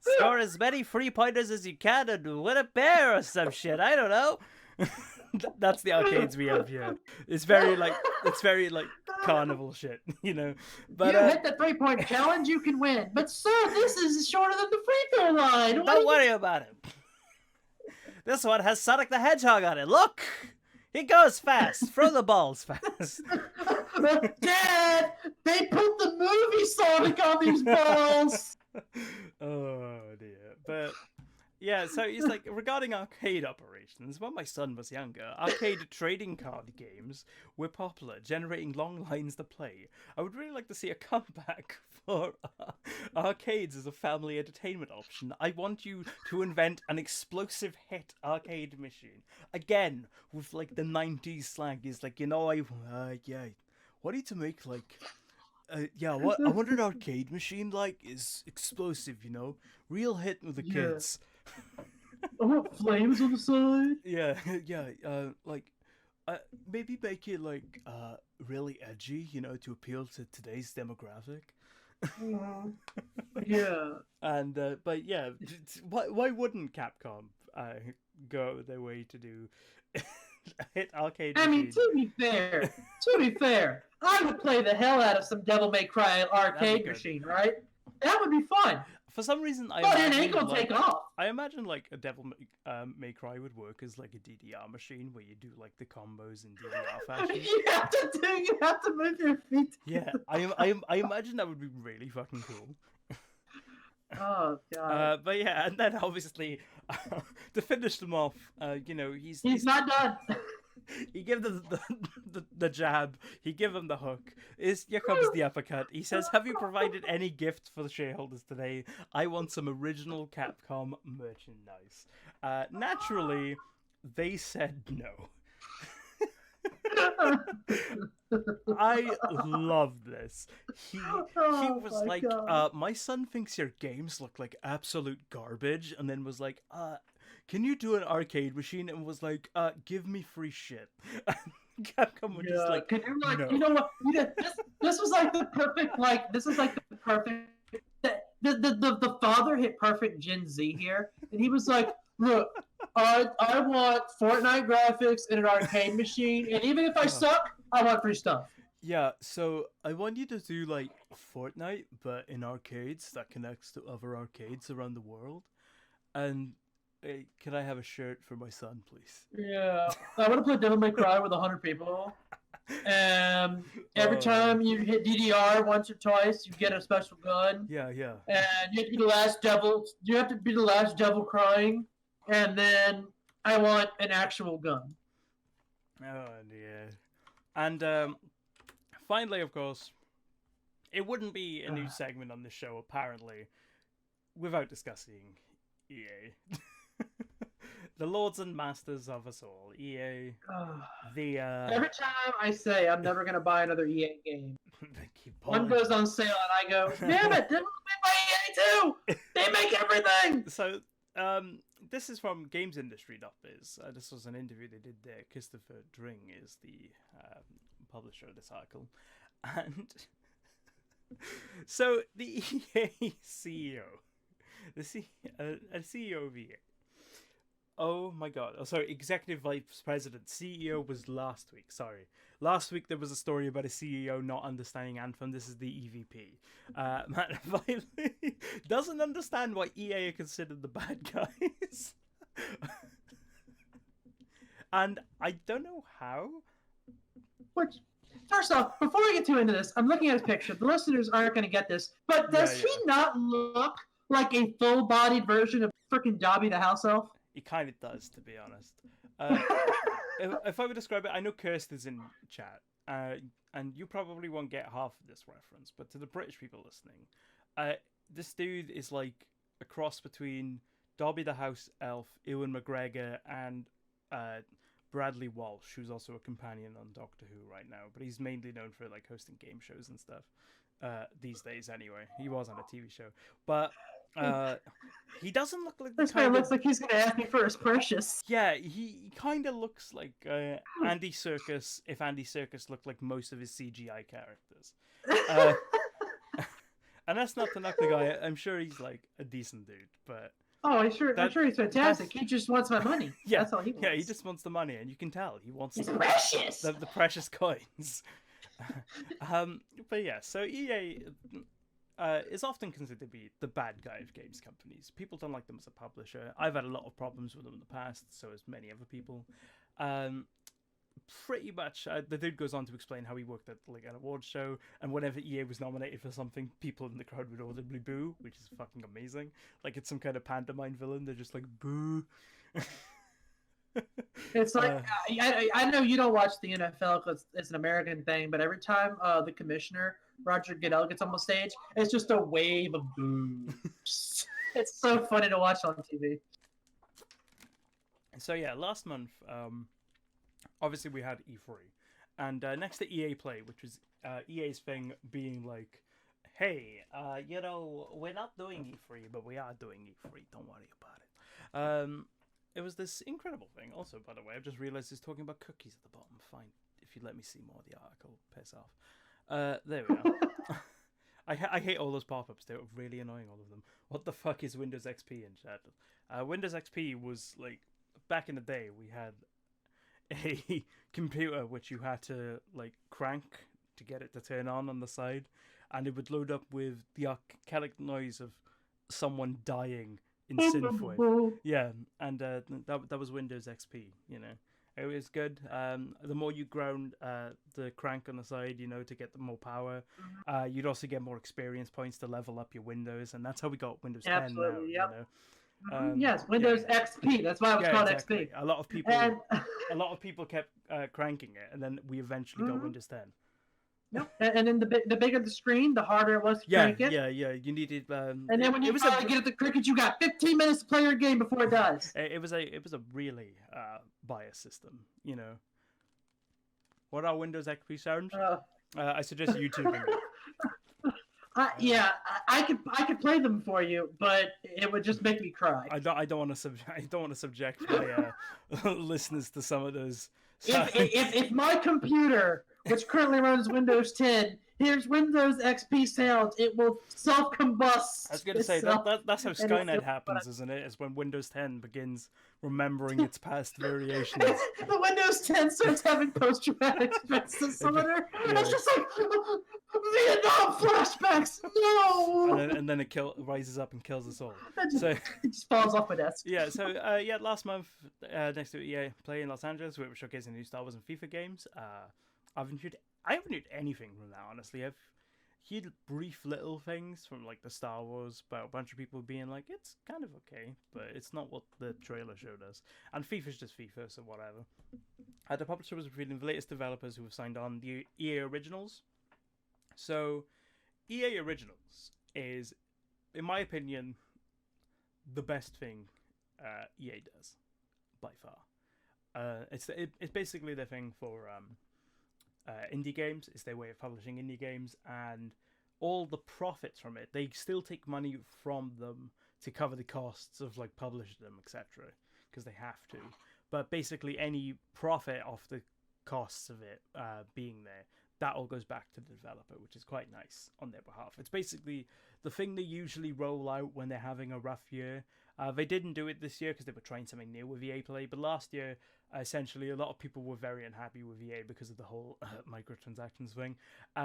Score as many 3-pointers as you can and win a bear or some shit. I don't know. That's the arcades we have here. It's very like carnival shit, But you hit the 3-point challenge, you can win. But sir, this is shorter than the free throw line. Don't worry about it. This one has Sonic the Hedgehog on it. Look, he goes fast. Throw the balls fast. Dad, they put the movie Sonic on these balls. Oh dear, but. Yeah, so it's like, regarding arcade operations, when my son was younger, arcade trading card games were popular, generating long lines to play. I would really like to see a comeback for arcades as a family entertainment option. I want you to invent an explosive hit arcade machine. Again, with like the 90s slang, is like, what need to make like... what I want an arcade machine like is explosive, real hit with the kids. I want flames on the side. Maybe make it like really edgy, to appeal to today's demographic. Yeah. And but yeah, why wouldn't Capcom go their way to do hit arcade machine? I mean, to be fair, I would play the hell out of some Devil May Cry arcade machine, right? That would be fun. For some reason, it ain't gonna take off. I imagine like a Devil May Cry would work as like a DDR machine where you do like the combos in DDR fashion. You have to move your feet. Yeah, I imagine that would be really fucking cool. Oh god. But yeah, and then obviously to finish them off, he's not done. He gave them the jab. He gave him the hook. Here comes the uppercut. He says, "Have you provided any gift for the shareholders today? I want some original Capcom merchandise." Naturally, they said no. I love this. He was like, my son thinks your games look like absolute garbage, and then was like, can you do an arcade machine? And was like, give me free shit. Capcom were just like, can you like, no. you know what? This was like the perfect, like, this is like the perfect. The father hit perfect Gen Z here, and he was like, "Look, I want Fortnite graphics and an arcade machine, and even if I suck, I want free stuff." Yeah, so I want you to do like Fortnite, but in arcades that connects to other arcades around the world. And can I have a shirt for my son, please? Yeah, I want to play Devil May Cry with 100 people. Every time you hit DDR once or twice, you get a special gun. Yeah, yeah. And you have to be the last devil. You have to be the last devil crying, and then I want an actual gun. Oh yeah. And finally, of course, it wouldn't be a new segment on the show apparently without discussing EA. The lords and masters of us all, EA. Every time I say I'm never gonna buy another EA game, one goes on sale and I go, "Damn it! They're made by EA too. They make everything." So, this is from GamesIndustry.biz. This was an interview they did there. Christopher Dring is the publisher of this article, and so the EA CEO, CEO of EA. Oh my god. Oh, sorry. Executive Vice President. CEO was last week. Sorry. Last week there was a story about a CEO not understanding Anthem. This is the EVP. Matt Viley doesn't understand why EA are considered the bad guys. And I don't know how. Which, first off, before we get too into this, I'm looking at his picture. The listeners aren't going to get this. But does he not look like a full-bodied version of freaking Dobby the house elf? He kind of does, to be honest. If I would describe it, I know Kirst is in chat, and you probably won't get half of this reference, but to the British people listening, this dude is like a cross between Dobby the house elf, Ewan McGregor, and Bradley Walsh, who's also a companion on Doctor Who right now, but he's mainly known for like hosting game shows and stuff these days. Anyway, he was on a TV show, but he doesn't look like this man looks like he's gonna ask me for his precious. Yeah, he kind of looks like Andy Serkis if Andy Serkis looked like most of his CGI characters. And that's not to knock the guy. I'm sure he's like a decent dude, but I'm sure he's fantastic. He just wants my money. Yeah, that's all he wants. Yeah, he just wants the money, and you can tell he wants the precious, the precious coins. But yeah, so EA is often considered to be the bad guy of games companies. People don't like them as a publisher. I've had a lot of problems with them in the past, so has many other people. Pretty much, the dude goes on to explain how he worked at like an awards show, and whenever EA was nominated for something, people in the crowd would audibly boo, which is fucking amazing. Like it's some kind of pantomime villain. They're just like boo. It's like I know you don't watch the NFL because it's an American thing, but every time the commissioner Roger Goodell gets on the stage, it's just a wave of boos. It's so funny to watch on TV. So yeah, last month, obviously we had E3, and next to EA Play, which was EA's thing, being like, "Hey, you know, we're not doing E3, but we are doing E3. Don't worry about it." It was this incredible thing. Also, by the way, I've just realized it's talking about cookies at the bottom. Fine, if you let me see more of the article, piss off. There we go. I hate all those pop-ups. They're really annoying, all of them. What the fuck is Windows XP in chat? Windows XP was like, back in the day, we had a computer which you had to like crank to get it to turn on the side, and it would load up with the archaic noise of someone dying in synthwave. Yeah, and that was Windows XP. You know, it was good. The more you ground the crank on the side, you know, to get the more power, you'd also get more experience points to level up your Windows, and that's how we got Windows 10 now. Yep. You know? Yes, Windows XP. That's why it was called exactly. XP. A lot of people kept cranking it, and then we eventually got Windows 10. Yep. And then the bigger the screen, the harder it was to crank it. Yeah. You needed. And then when you finally get at the cricket, you got 15 minutes to play your game before it does. It was a really biased system. You know. What are Windows XP sounds? I suggest YouTubing it. I could play them for you, but it would just make me cry. I don't want to subject my listeners to some of those So... If my computer, which currently runs Windows 10, hears Windows XP sounds, it will self-combust. I was going to say, that's how Skynet happens, isn't it? It's when Windows 10 begins remembering its past variations. The Windows 10 starts having post-traumatic stress disorder. Yeah. It's just like, Vietnam flashbacks, no! And then it rises up and kills us all. It just falls off my desk. Yeah, so, last month, next to EA Play in Los Angeles, we were showcasing new Star Wars and FIFA games. I haven't heard anything from that, honestly. I've heard brief little things from like the Star Wars, about a bunch of people being like, it's kind of okay, but it's not what the trailer showed us. And FIFA's just FIFA, so whatever. The publisher was revealing the latest developers who have signed on, the EA Originals. So, EA Originals is, in my opinion, the best thing EA does, by far. It's basically their thing for indie games. It's their way of publishing indie games, and all the profits from it, they still take money from them to cover the costs of like publishing them, etc., because they have to. But basically any profit off the costs of it being there, that all goes back to the developer, which is quite nice on their behalf. It's basically the thing they usually roll out when they're having a rough year. They didn't do it this year because they were trying something new with EA Play, but last year, essentially, a lot of people were very unhappy with EA because of the whole microtransactions thing.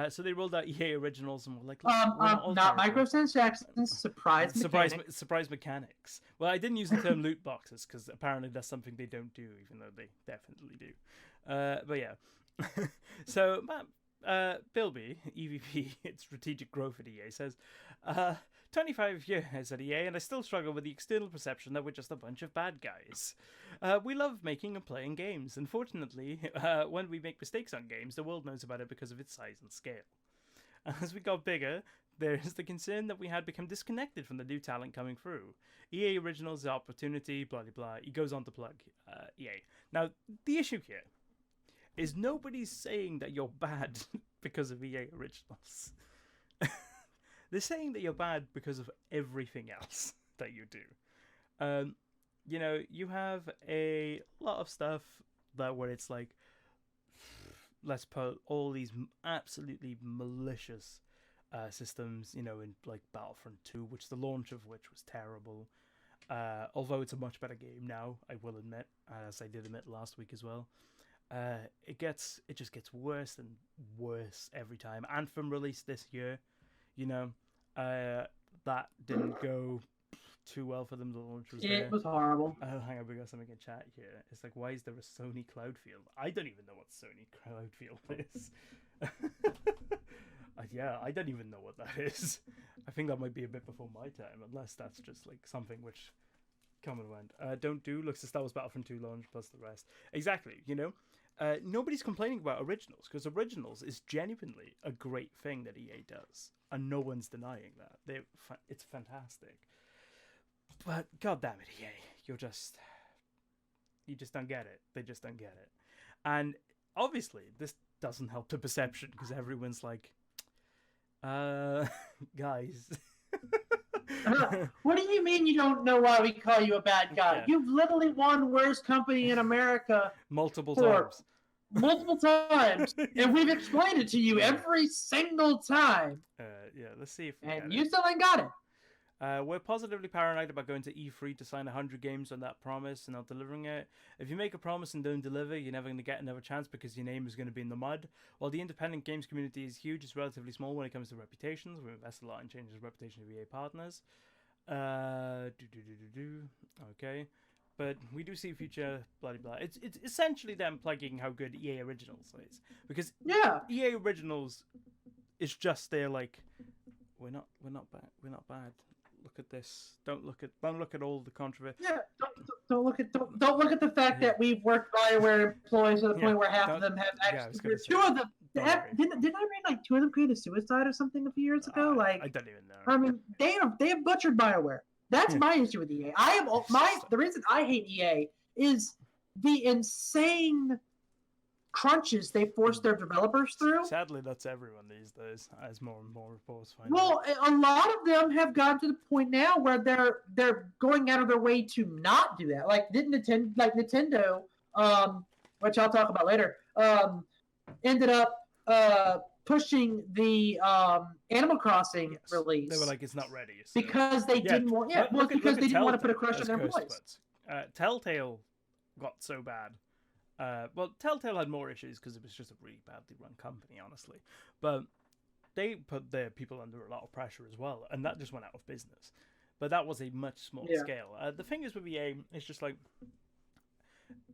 So they rolled out EA Originals and were like, not microtransactions, surprise mechanics. Well, I didn't use the term loot boxes because apparently that's something they don't do, even though they definitely do. But yeah. So, Bilby, EVP, its strategic growth at EA, says, 25 years at EA, and I still struggle with the external perception that we're just a bunch of bad guys. We love making and playing games. Unfortunately, when we make mistakes on games, the world knows about it because of its size and scale. As we got bigger, there is the concern that we had become disconnected from the new talent coming through. EA Originals, the opportunity, blah, blah, blah. He goes on to plug EA. Now, the issue here is nobody's saying that you're bad because of EA Originals. They're saying that you're bad because of everything else that you do. You know, you have a lot of stuff where it's like, let's put all these absolutely malicious systems, you know, in like Battlefront 2, which the launch of which was terrible. Although it's a much better game now, I will admit, as I did admit last week as well. It just gets worse and worse every time. Anthem released this year, you know, that didn't go too well for them. The launch was there. It was horrible. Oh, hang on, we got something in chat here. It's like, why is there a Sony Cloud Field? I don't even know what Sony Cloud Field is. Yeah, I don't even know what that is. I think that might be a bit before my time, unless that's just like something which come and went. Don't do looks at Star Wars Battlefront 2 launch plus the rest. Exactly, you know. Nobody's complaining about Originals, because Originals is genuinely a great thing that EA does, and no one's denying that. It's fantastic. But god damn it, EA, you just don't get it. They just don't get it. And obviously, this doesn't help the perception, because everyone's like, guys. What do you mean you don't know why we call you a bad guy? Yeah. You've literally won worst company in America multiple times, and we've explained it to you every single time. Yeah, let's see if you still ain't got it. We're positively paranoid about going to E3 to sign 100 games on that promise and not delivering it. If you make a promise and don't deliver, you're never going to get another chance because your name is going to be in the mud. While the independent games community is huge, it's relatively small when it comes to reputations. We invest a lot in changing the reputation of EA partners. Okay. But we do see future blah blah. It's essentially them plugging how good EA Originals is, because EA Originals is just there like we're not bad. Look at this. Don't look at all the controversy. Yeah, don't look at the fact that we've worked BioWare employees to the point where half of them have actually. Two of them didn't I read like two of them committed suicide or something a few years ago? Like I don't even know. I mean, they have butchered BioWare. That's my issue with EA. The reason I hate EA is the insane crunches they force their developers through. Sadly, that's everyone these days, as more and more reports find out. A lot of them have gotten to the point now where they're going out of their way to not do that. Like Nintendo, which I'll talk about later, ended up pushing the Animal Crossing release. They were like, it's not ready. So. Because they didn't want because they didn't want to put a crush on their employees. Telltale got so bad. Well, Telltale had more issues because it was just a really badly run company, honestly. But they put their people under a lot of pressure as well, and that just went out of business. But that was a much smaller scale. The thing is with EA, it's just like,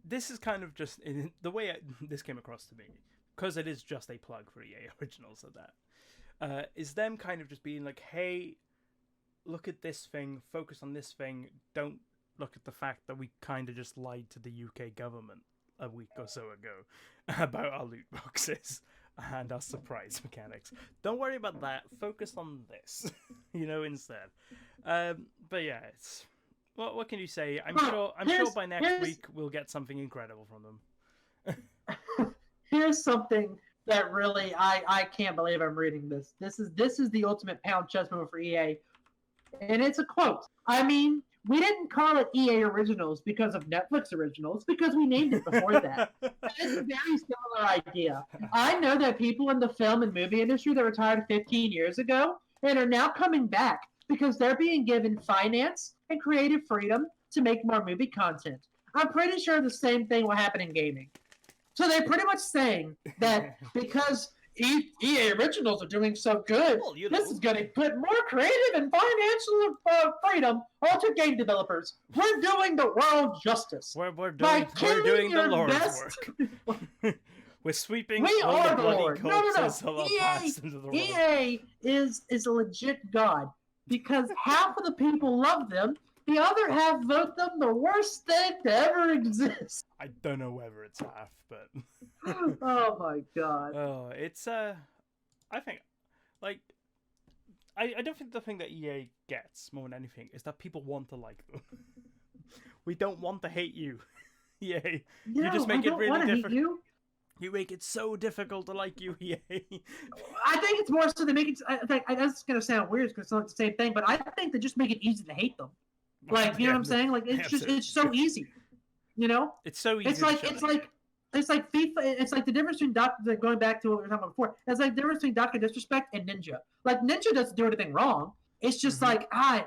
this is kind of just, the way this came across to me, because it is just a plug for EA Originals of that, is them kind of just being like, hey, look at this thing, focus on this thing, don't look at the fact that we kind of just lied to the UK government a week or so ago about our loot boxes and our surprise mechanics. Don't worry about that, focus on this, instead. But yeah, it's... What can you say? I'm sure by next week we'll get something incredible from them. Here's something that really I can't believe I'm reading this. This is the ultimate pound chess move for EA, and it's a quote. I mean, we didn't call it EA Originals because of Netflix Originals, because we named it before that. It's a very similar idea. I know that people in the film and movie industry that retired 15 years ago and are now coming back because they're being given finance and creative freedom to make more movie content. I'm pretty sure the same thing will happen in gaming. So they're pretty much saying that because EA Originals are doing so good, this is going to put more creative and financial freedom onto game developers. We're doing the world justice. We're doing the Lord's work. We're sweeping all the bloody corpses of our past into the world. EA is a legit god because half of the people love them. The other half vote them the worst thing to ever exist. I don't know whether it's half, but... Oh my god. Oh, it's, I think, like, I don't think the thing that EA gets more than anything is that people want to like them. We don't want to hate you, EA. No, you just make it really difficult. You make it so difficult to like you, EA. I think it's more so they make it... That's going to sound weird because it's not the same thing, but I think they just make it easy to hate them. Like, you know what I'm saying? Like, it's so easy. It's so easy. It's like FIFA. It's like the difference between going back to what we were talking about before. It's like the difference between DrDisrespect and Ninja. Like, Ninja doesn't do anything wrong. It's just like, I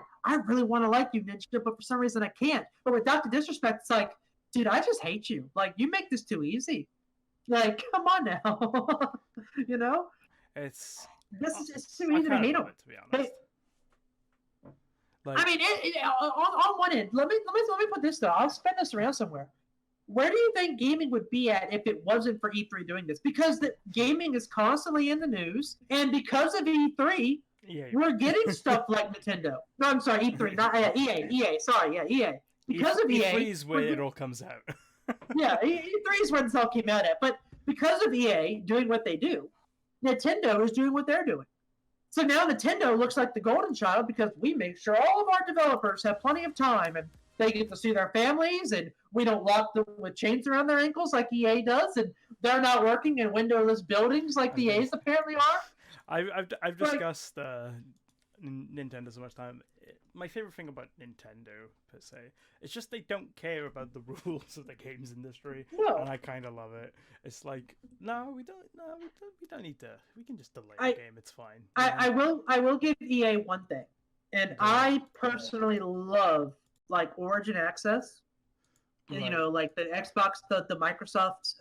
really want to like you, Ninja, but for some reason I can't. But with DrDisrespect, it's like, dude, I just hate you. Like, you make this too easy. Like, come on now. It's too easy to hate them. To be honest. Like, I mean, on one end, let me put this though. I'll spin this around somewhere. Where do you think gaming would be at if it wasn't for E3 doing this? Because the gaming is constantly in the news, and because of E3, we're getting stuff like Nintendo. No, I'm sorry, E3, not EA. EA, sorry, yeah, EA. Because of EA, E3 is where it all comes out. Yeah, E3 is where this all came out at. But because of EA doing what they do, Nintendo is doing what they're doing. So now Nintendo looks like the golden child because we make sure all of our developers have plenty of time and they get to see their families and we don't lock them with chains around their ankles like EA does, and they're not working in windowless buildings like the EAs apparently are. I've discussed Nintendo so much time. My favorite thing about Nintendo per se, it's just they don't care about the rules of the games industry, and I kind of love it. It's like, we don't need to. We can just delay the game. It's fine. I will give EA one thing, and I personally love like Origin Access. Right. Like the Xbox, the Microsoft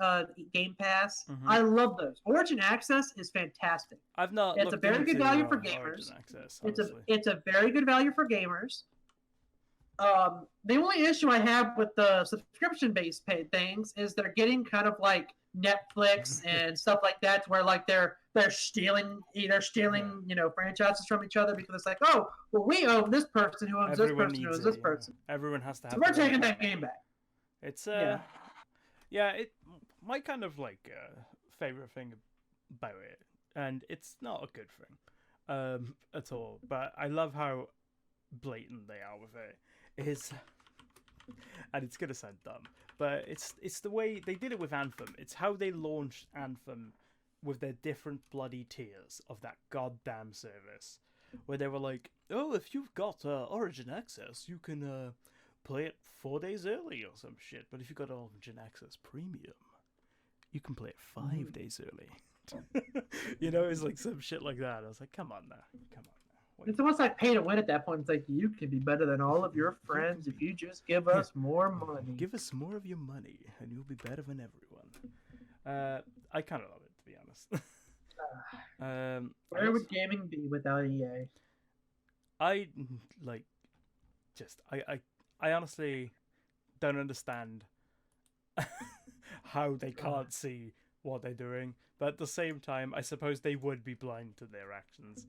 Game Pass. Mm-hmm. I love those. Origin Access is fantastic. I've not. It's a very good value for gamers. Access, it's a very good value for gamers. The only issue I have with the subscription-based paid things is they're getting kind of like Netflix and stuff like that, where like they're stealing franchises from each other because it's like, oh, well, we own this person who owns this person who owns this person. Everyone has to have. So we're taking that game back. It's my kind of like favorite thing about it, and it's not a good thing at all. But I love how blatant they are with it. And it's gonna sound dumb, but it's the way they did it with Anthem. It's how they launched Anthem with their different bloody tiers of that goddamn service, where they were like, oh, if you've got Origin Access, you can play it 4 days early or some shit. But if you got Origin Access Premium, you can play it 5 days early. It's like some shit like that. I was like, come on now. It's almost like pay to win at that point. It's like, you can be better than all of your friends if you just give us more money. Give us more of your money, and you'll be better than everyone. I kind of love it, to be honest. Where would gaming be without EA? I honestly don't understand how they can't see what they're doing, but at the same time, I suppose they would be blind to their actions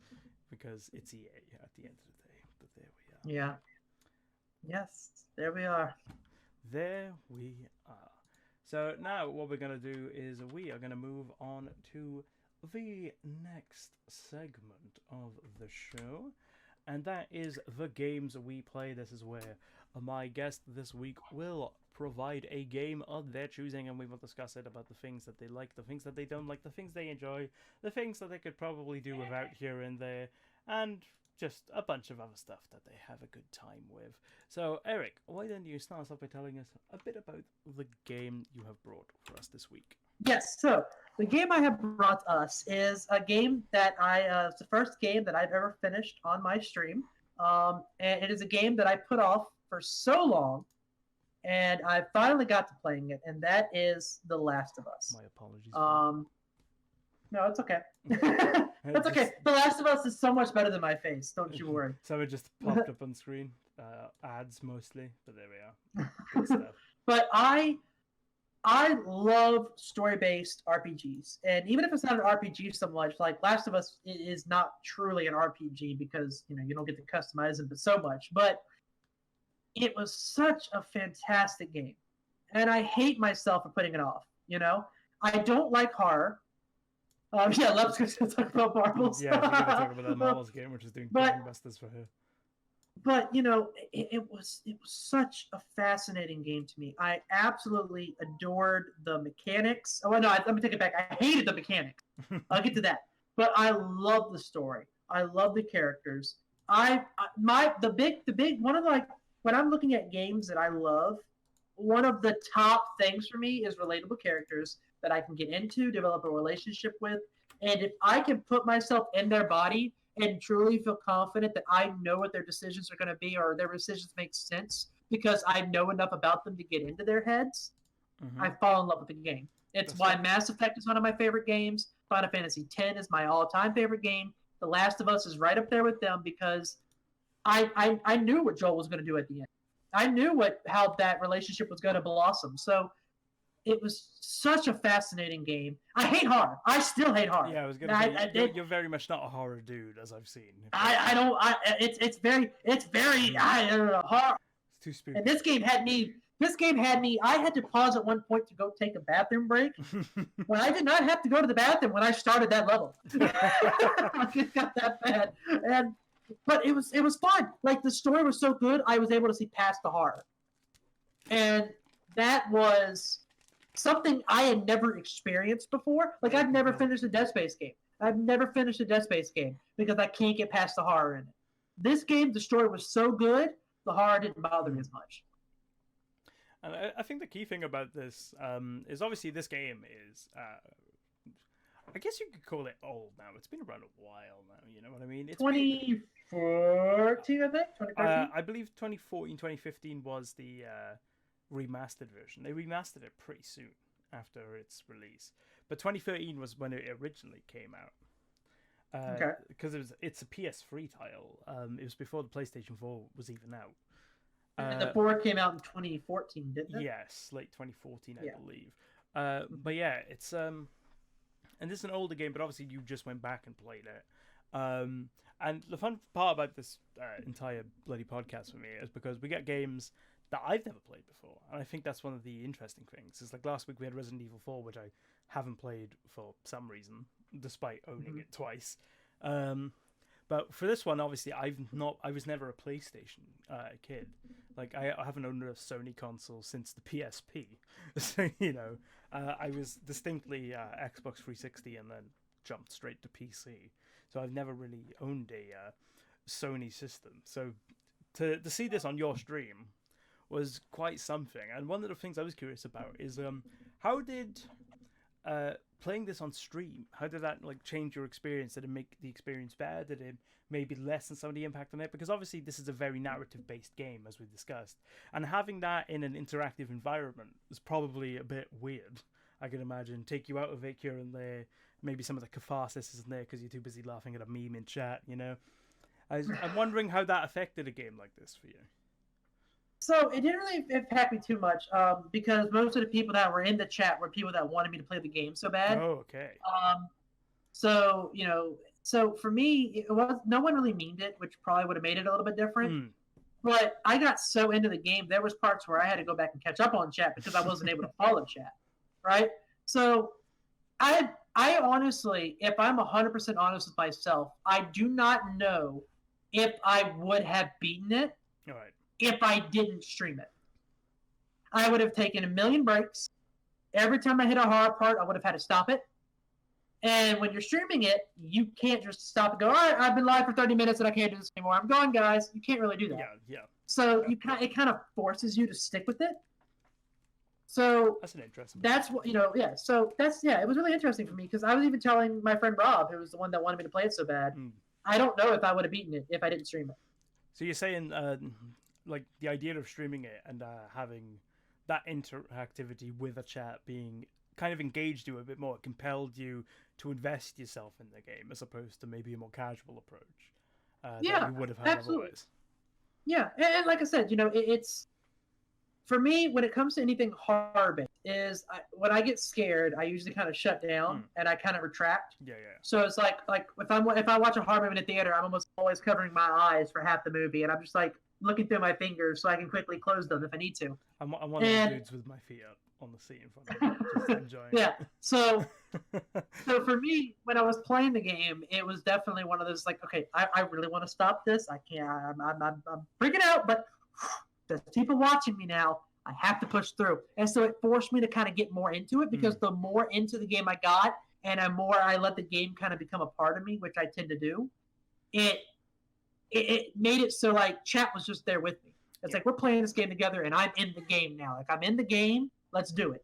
because it's EA at the end of the day. But there we are. Yeah. Yes, there we are. There we are. So now what we're going to do is we are going to move on to the next segment of the show, and that is the games we play. This is where my guest this week will provide a game of their choosing, and we will discuss it about the things that they like, the things that they don't like, the things they enjoy, the things that they could probably do without here and there, and just a bunch of other stuff that they have a good time with. So, Eric, why don't you start us off by telling us a bit about the game you have brought for us this week? Yes, so the game I have brought us is a game that it's the first game that I've ever finished on my stream. And it is a game that I put off for so long, and I finally got to playing it, and that is The Last of Us. My apologies. No, it's okay. That's okay. The Last of Us is so much better than my face. Don't you worry. Something just popped up on screen. Ads mostly, but there we are. Good stuff. But I love story-based RPGs, and even if it's not an RPG so much, like Last of Us is not truly an RPG because you don't get to customize it, but so much. But it was such a fantastic game, and I hate myself for putting it off. I don't like horror. Love's going to talk about marbles. Yeah, we're going to talk about that Marbles game, which is doing gangbusters for her. But it was such a fascinating game to me. I absolutely adored the mechanics. Oh no, let me take it back. I hated the mechanics. I'll get to that. But I love the story. I love the characters. The big one of when I'm looking at games that I love, one of the top things for me is relatable characters that I can get into, develop a relationship with, and if I can put myself in their body and truly feel confident that I know what their decisions are going to be, or their decisions make sense because I know enough about them to get into their heads, I fall in love with the game. It's why Mass Effect is one of my favorite games. Final Fantasy X is my all-time favorite game. The Last of Us is right up there with them because I knew what Joel was going to do at the end. I knew how that relationship was going to blossom. So it was such a fascinating game. I hate horror. I still hate horror. Yeah, I was going to say, you're very much not a horror dude, as I've seen. I don't. It's very. I don't know. Horror. It's too spooky. And this game had me. I had to pause at one point to go take a bathroom break. When I did not have to go to the bathroom when I started that level. It got that bad. But it was fun. Like, the story was so good, I was able to see past the horror. And that was something I had never experienced before. Like, I've never finished a Dead Space game. Because I can't get past the horror in it. This game, the story was so good, the horror didn't bother me as much. And I think the key thing about this is obviously this game is, I guess you could call it old now. It's been around a while now, you know what I mean? It's 2014, I think? 2013? I believe 2014, 2015 was the remastered version. They remastered it pretty soon after its release. But 2013 was when it originally came out. Okay. Because it's a PS3 title. It was before the PlayStation 4 was even out. And the 4 came out in 2014, didn't it? Yes, late 2014, I believe. But yeah, it's and this is an older game, but obviously you just went back and played it. And the fun part about this entire bloody podcast for me is because we get games that I've never played before, and I think that's one of the interesting things. It's like last week we had Resident Evil 4, which I haven't played for some reason, despite owning it twice. But for this one, obviously, I was never a PlayStation kid. Like, I haven't owned a Sony console since the PSP. So, I was distinctly Xbox 360 and then jumped straight to PC. So I've never really owned a Sony system. So to see this on your stream was quite something. And one of the things I was curious about is how did playing this on stream, how did that like change your experience? Did it make the experience better? Did it maybe lessen some of the impact on it? Because obviously this is a very narrative-based game, as we discussed, and having that in an interactive environment is probably a bit weird. I can imagine take you out of it here and there. Maybe some of the catharsis isn't there because you're too busy laughing at a meme in chat. I'm wondering how that affected a game like this for you. So it didn't really impact me too much because most of the people that were in the chat were people that wanted me to play the game so bad. Oh, okay. So for me, no one really memed it, which probably would have made it a little bit different. But I got so into the game, there was parts where I had to go back and catch up on chat because I wasn't able to follow chat, right? So I honestly, if I'm 100% honest with myself, I do not know if I would have beaten it. All right. If I didn't stream it. I would have taken a million breaks. Every time I hit a hard part, I would have had to stop it. And when you're streaming it, you can't just stop and go, all right, I've been live for 30 minutes and I can't do this anymore. I'm going, guys. You can't really do that. Yeah. So it kind of forces you to stick with it. So that's an interesting. That's what yeah. So it was really interesting for me because I was even telling my friend Rob, who was the one that wanted me to play it so bad. I don't know if I would have beaten it if I didn't stream it. So you're saying like the idea of streaming it and having that interactivity with a chat being kind of engaged you a bit more, it compelled you to invest yourself in the game as opposed to maybe a more casual approach that you would have had otherwise. Yeah, and like I said, it's for me when it comes to anything horror-based is when I get scared, I usually kind of shut down and I kind of retract. Yeah. So it's like if I watch a horror movie in a theater, I'm almost always covering my eyes for half the movie, and I'm just like looking through my fingers so I can quickly close them if I need to. I'm one of the dudes with my feet up on the seat in front of me, just enjoying it. So for me, when I was playing the game, it was definitely one of those like, okay, I really want to stop this. I can't. I'm freaking out, but there's people watching me now. I have to push through, and so it forced me to kind of get more into it because the more into the game I got, and the more I let the game kind of become a part of me, which I tend to do, it made it so like chat was just there with me. It's like we're playing this game together, and I'm in the game now. Like I'm in the game. Let's do it.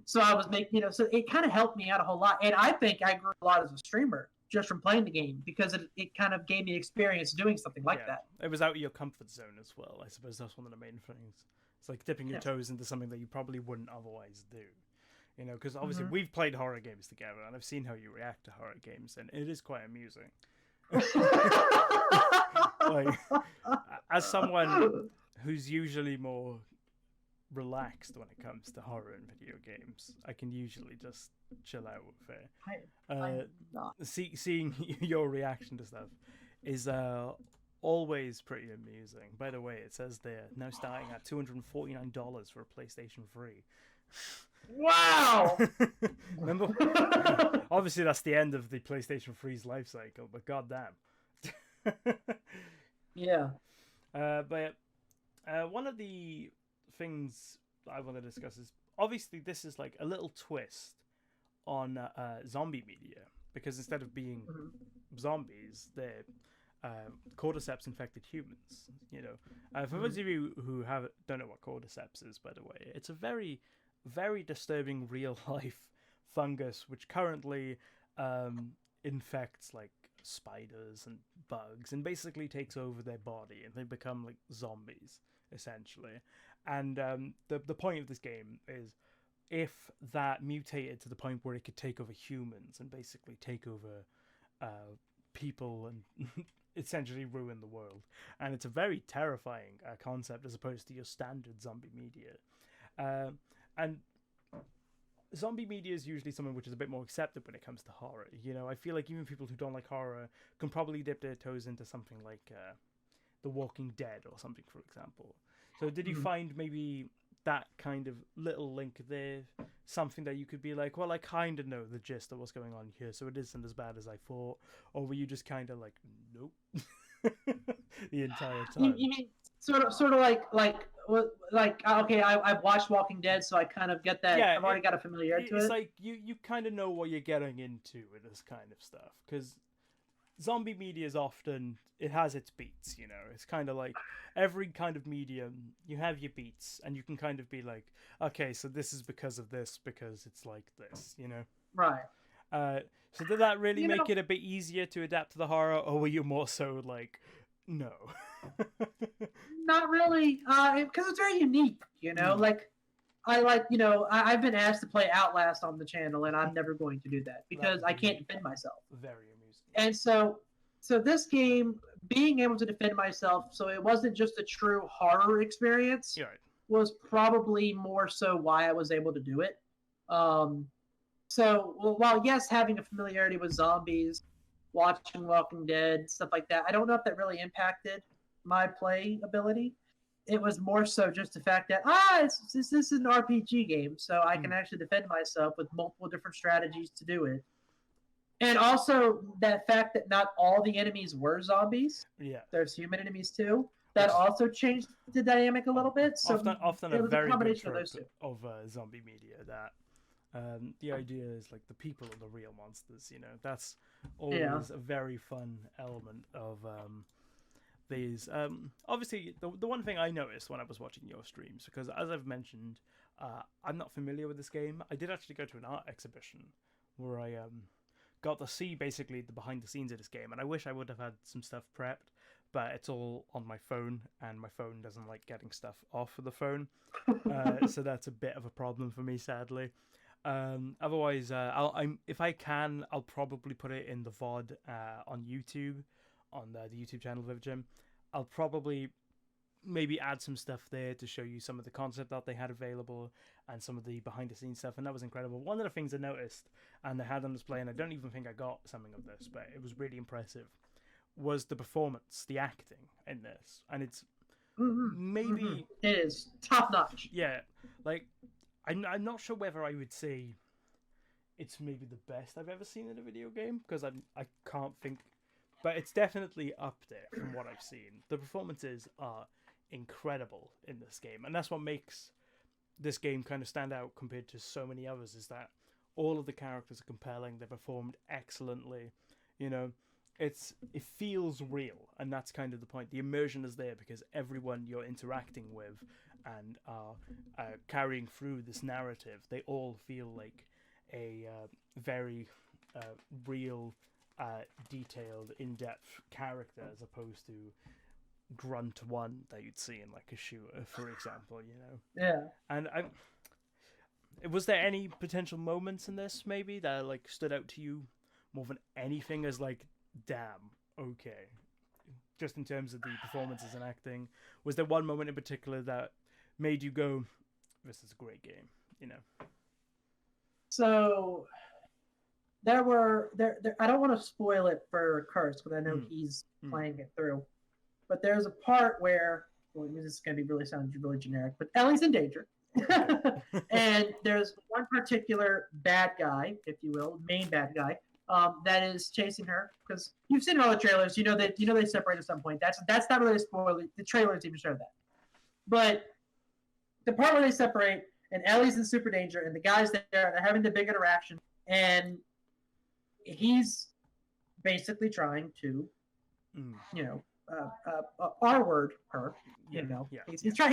So I was making, so it kind of helped me out a whole lot, and I think I grew a lot as a streamer just from playing the game because it kind of gave me experience doing something like that. It was out of your comfort zone as well. I suppose that's one of the main things. It's like dipping your toes into something that you probably wouldn't otherwise do. Because obviously we've played horror games together, and I've seen how you react to horror games, and it is quite amusing. Like, as someone who's usually more relaxed when it comes to horror and video games, I can usually just chill out with it. Seeing your reaction to stuff is always pretty amusing. By the way, it says they're now starting at $249 for a PlayStation 3. Wow! Remember? Obviously, that's the end of the PlayStation 3's life cycle, but goddamn. Yeah. But one of the things that I want to discuss is obviously this is like a little twist on zombie media, because instead of being zombies, they're cordyceps infected humans. For those of you who don't know what cordyceps is, by the way, it's a very, very disturbing real life fungus which currently infects like spiders and bugs and basically takes over their body, and they become like zombies essentially. And the point of this game is if that mutated to the point where it could take over humans and basically take over people and essentially ruin the world. And it's a very terrifying concept as opposed to your standard zombie media. And zombie media is usually something which is a bit more accepted when it comes to horror. I feel like even people who don't like horror can probably dip their toes into something like The Walking Dead or something, for example. So did you find maybe that kind of little link there, something that you could be like, well, I kind of know the gist of what's going on here, so it isn't as bad as I thought? Or were you just kind of like, nope, the entire time? You mean sort of like okay, I've watched Walking Dead, so I kind of get that. Yeah, I've already got a familiarity to it. It's like you kind of know what you're getting into with this kind of stuff, because zombie media is often, it has its beats, you know. It's kind of like every kind of medium, you have your beats, and you can kind of be like, okay, so this is because of this, because it's like this, you know. Right. So did that really make it a bit easier to adapt to the horror, or were you more so like, no? Not really, because it's very unique, you know. Like, I've been asked to play Outlast on the channel, and I'm never going to do that because I can't defend myself. Very amusing. And so this game, being able to defend myself, so it wasn't just a true horror experience, was probably more so why I was able to do it. So, while yes, having a familiarity with zombies, watching Walking Dead, stuff like that, I don't know if that really impacted my play ability. It was more so just the fact that, this is an RPG game, so I can actually defend myself with multiple different strategies to do it. And also that fact that not all the enemies were zombies. Yeah. There's human enemies too. That also changed the dynamic a little bit. So often a very good trope of zombie media that the idea is like the people are the real monsters, you know. That's always a very fun element of these. Obviously, the one thing I noticed when I was watching your streams, because as I've mentioned, I'm not familiar with this game. I did actually go to an art exhibition where I got to see basically the behind the scenes of this game, and I wish I would have had some stuff prepped, but it's all on my phone, and my phone doesn't like getting stuff off of the phone, so that's a bit of a problem for me, sadly. Otherwise, if I can, I'll probably put it in the VOD on YouTube, on the YouTube channel VividChim. I'll probably maybe add some stuff there to show you some of the concept that they had available and some of the behind the scenes stuff, and that was incredible. One of the things I noticed and they had on display, and I don't even think I got something of this, but it was really impressive, was the performance, the acting in this, and it's maybe it is top notch. Yeah, like I'm not sure whether I would say it's maybe the best I've ever seen in a video game, because I can't think, but it's definitely up there from what I've seen. The performances are incredible in this game, and that's what makes this game kind of stand out compared to so many others, is that all of the characters are compelling, they're performed excellently, you know. It feels real, and that's kind of the point. The immersion is there because everyone you're interacting with and are carrying through this narrative, they all feel like a very real, detailed, in-depth character, as opposed to Grunt 1 that you'd see in like a shooter, for example, you know. Yeah. And was there any potential moments in this maybe that like stood out to you more than anything as like, damn, okay, just in terms of the performances and acting? Was there one moment in particular that made you go, this is a great game, you know? So there I don't want to spoil it for Curse, because I know he's playing it through, but there's a part where, well, this is going to be sound really generic, but Ellie's in danger. And there's one particular bad guy, if you will, main bad guy, that is chasing her, because you've seen all the trailers. You know they separate at some point. That's not really a spoiler. The trailers even show that. But the part where they separate and Ellie's in super danger and the guy's there, they're having the big interaction, and he's basically trying to, you know, R-word her. You know, he's trying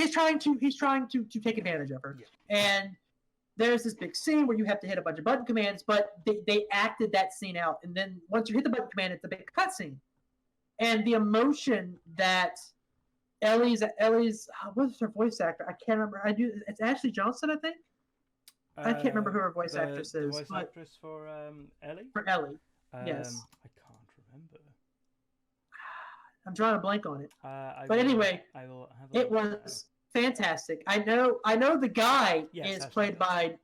to take advantage of her, and there's this big scene where you have to hit a bunch of button commands, but they acted that scene out, and then once you hit the button command, it's a big cutscene, and the emotion that Ellie's what's her voice actor? I can't remember. It's Ashley Johnson, I think. I can't remember who her voice actress is. The voice actress for Ellie? For Ellie, yes. I can't remember. I'm drawing a blank on it. But anyway, it was fantastic. I know the guy is played by,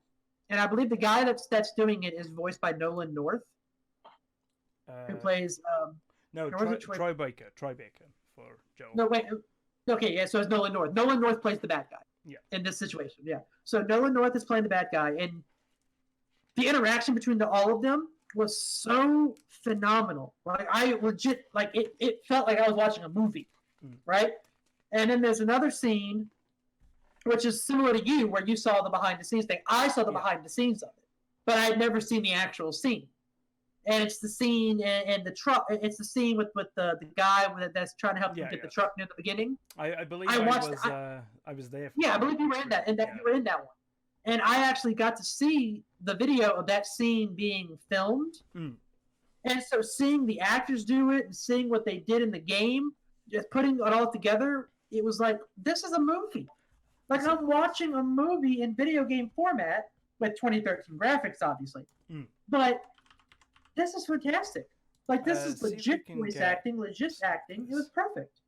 and I believe the guy that's doing it is voiced by Nolan North, who plays Troy Baker for Joel. No, wait. Okay, yeah, so it's Nolan North. Nolan North plays the bad guy in this situation, So Nolan North is playing the bad guy, and the interaction between all of them was so phenomenal. Like, I legit, like, it felt like I was watching a movie, right? And then there's another scene, which is similar to you, where you saw the behind-the-scenes thing. I saw the behind-the-scenes of it, but I had never seen the actual scene. and it's the scene and the truck. It's the scene with the guy that's trying to help him get the truck near the beginning. I believe I was there. I believe you were in that, you were in that one. And I actually got to see the video of that scene being filmed. Mm. And so seeing the actors do it and seeing what they did in the game, just putting it all together, it was like, this is a movie. Like, I'm watching a movie in video game format with 2013 graphics, obviously. Mm. But this is fantastic. Like, this is legit voice acting, legit acting. It was perfect.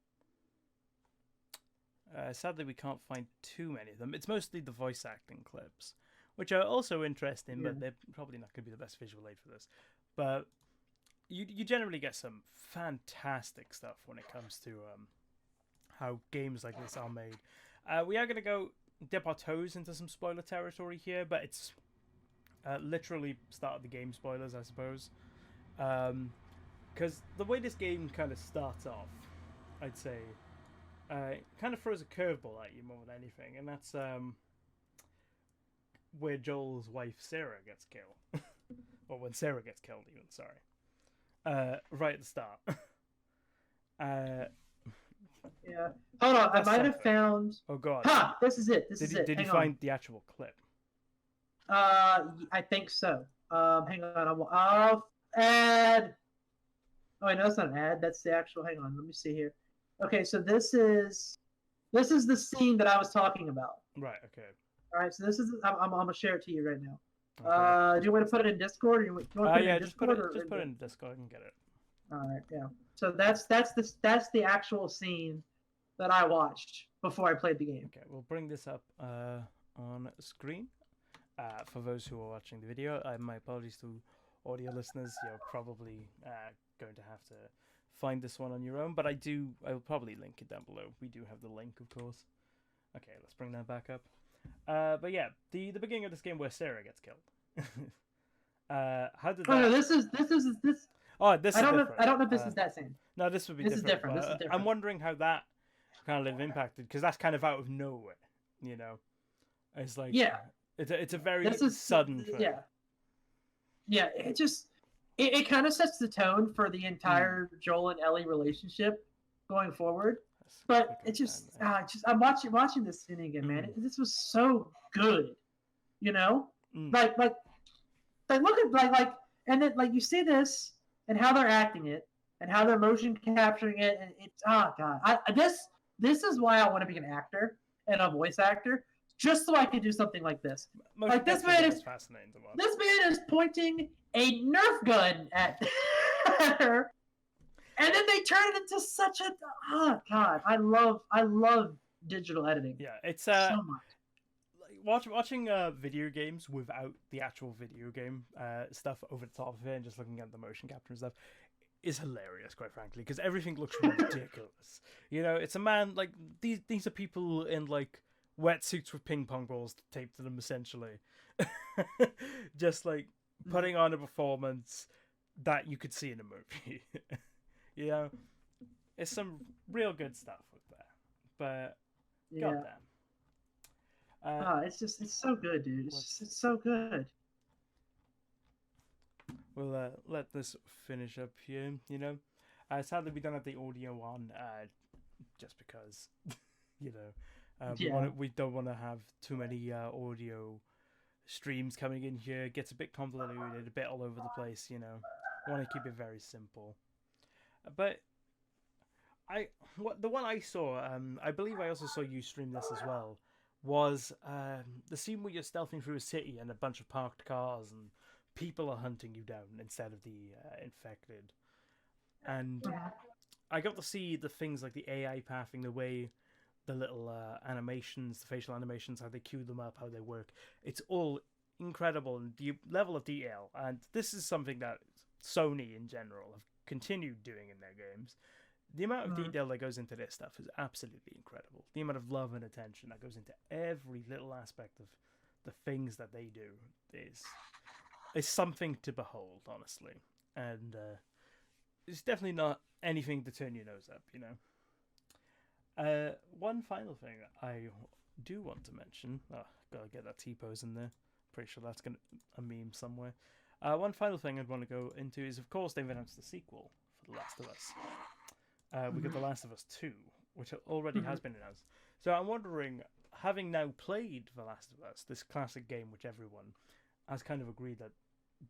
Sadly, we can't find too many of them. It's mostly the voice acting clips, which are also interesting, but they're probably not going to be the best visual aid for this. But you generally get some fantastic stuff when it comes to how games like this are made. We are going to go dip our toes into some spoiler territory here, but it's literally start of the game spoilers, I suppose. Because the way this game kind of starts off, I'd say, kind of throws a curveball at you more than anything, and that's where Joel's wife Sarah gets killed. Or when Sarah gets killed, even, sorry. Right at the start. Yeah. Hold on, I might have found... Oh, God. Ha! This is it. Did you find the actual clip? I think so. Hang on. I'll add... Oh, wait, no, that's not an ad. That's the actual... Hang on, let me see here. Okay, so this is the scene that I was talking about. Right, okay. All right, so this is... I'm going to share it to you right now. Okay. Do you want to put it in Discord? Or you want to put it in Discord? Just put it in Discord. I can get it. All right, yeah. So that's the actual scene that I watched before I played the game. Okay, we'll bring this up on screen for those who are watching the video. My apologies to audio listeners. You're probably going to have to find this one on your own, but I will probably link it down below. We do have the link, of course. Okay, let's bring that back up. But yeah, the beginning of this game where Sarah gets killed. How did that... Oh no, this. Oh, this. I don't know if this is that same. No, this would be different. This is different. I'm wondering how that kind of impacted, because that's kind of out of nowhere. You know, it's like it's a very sudden thing. Yeah. It kind of sets the tone for the entire Joel and Ellie relationship going forward. But I'm watching this scene again, man. This was so good, you know. Like look at and then you see this and how they're acting it and how they're motion capturing it, and it's God. This is why I want to be an actor and a voice actor, just so I can do something like this. Like this man is fascinating to watch. This man is pointing a Nerf gun at her. And then they turn it into such a God! I love digital editing. Yeah, it's so much. Watching video games without the actual video game stuff over the top of it and just looking at the motion capture and stuff is hilarious, quite frankly, because everything looks ridiculous. You know, it's a man like these are people in like wetsuits with ping pong balls taped to them, essentially, just like putting on a performance that you could see in a movie. You know, it's some real good stuff with that, but goddamn. It's so good, dude. It's so good. We'll let this finish up here. You know, sadly we don't have the audio on, just because, you know, we don't want to have too many audio streams coming in here. It gets a bit convoluted, a bit all over the place. You know, I want to keep it very simple. But the one I saw, I believe I also saw you stream this as well, was the scene where you're stealthing through a city and a bunch of parked cars and people are hunting you down instead of the infected. And I got to see the things like the AI pathing, the way the little animations, the facial animations, how they queue them up, how they work. It's all incredible, and the level of detail. And this is something that Sony in general have continued doing in their games. The amount of detail that goes into this stuff is absolutely incredible. The amount of love and attention that goes into every little aspect of the things that they do is something to behold, honestly. And it's definitely not anything to turn your nose up, you know. One final thing I do want to mention. Gotta get that T-pose in there. Pretty sure that's a meme somewhere. One final thing I'd want to go into is, of course, they've announced the sequel for The Last of Us. We got The Last of Us 2, which already has been announced. So I'm wondering, having now played The Last of Us, this classic game which everyone has kind of agreed that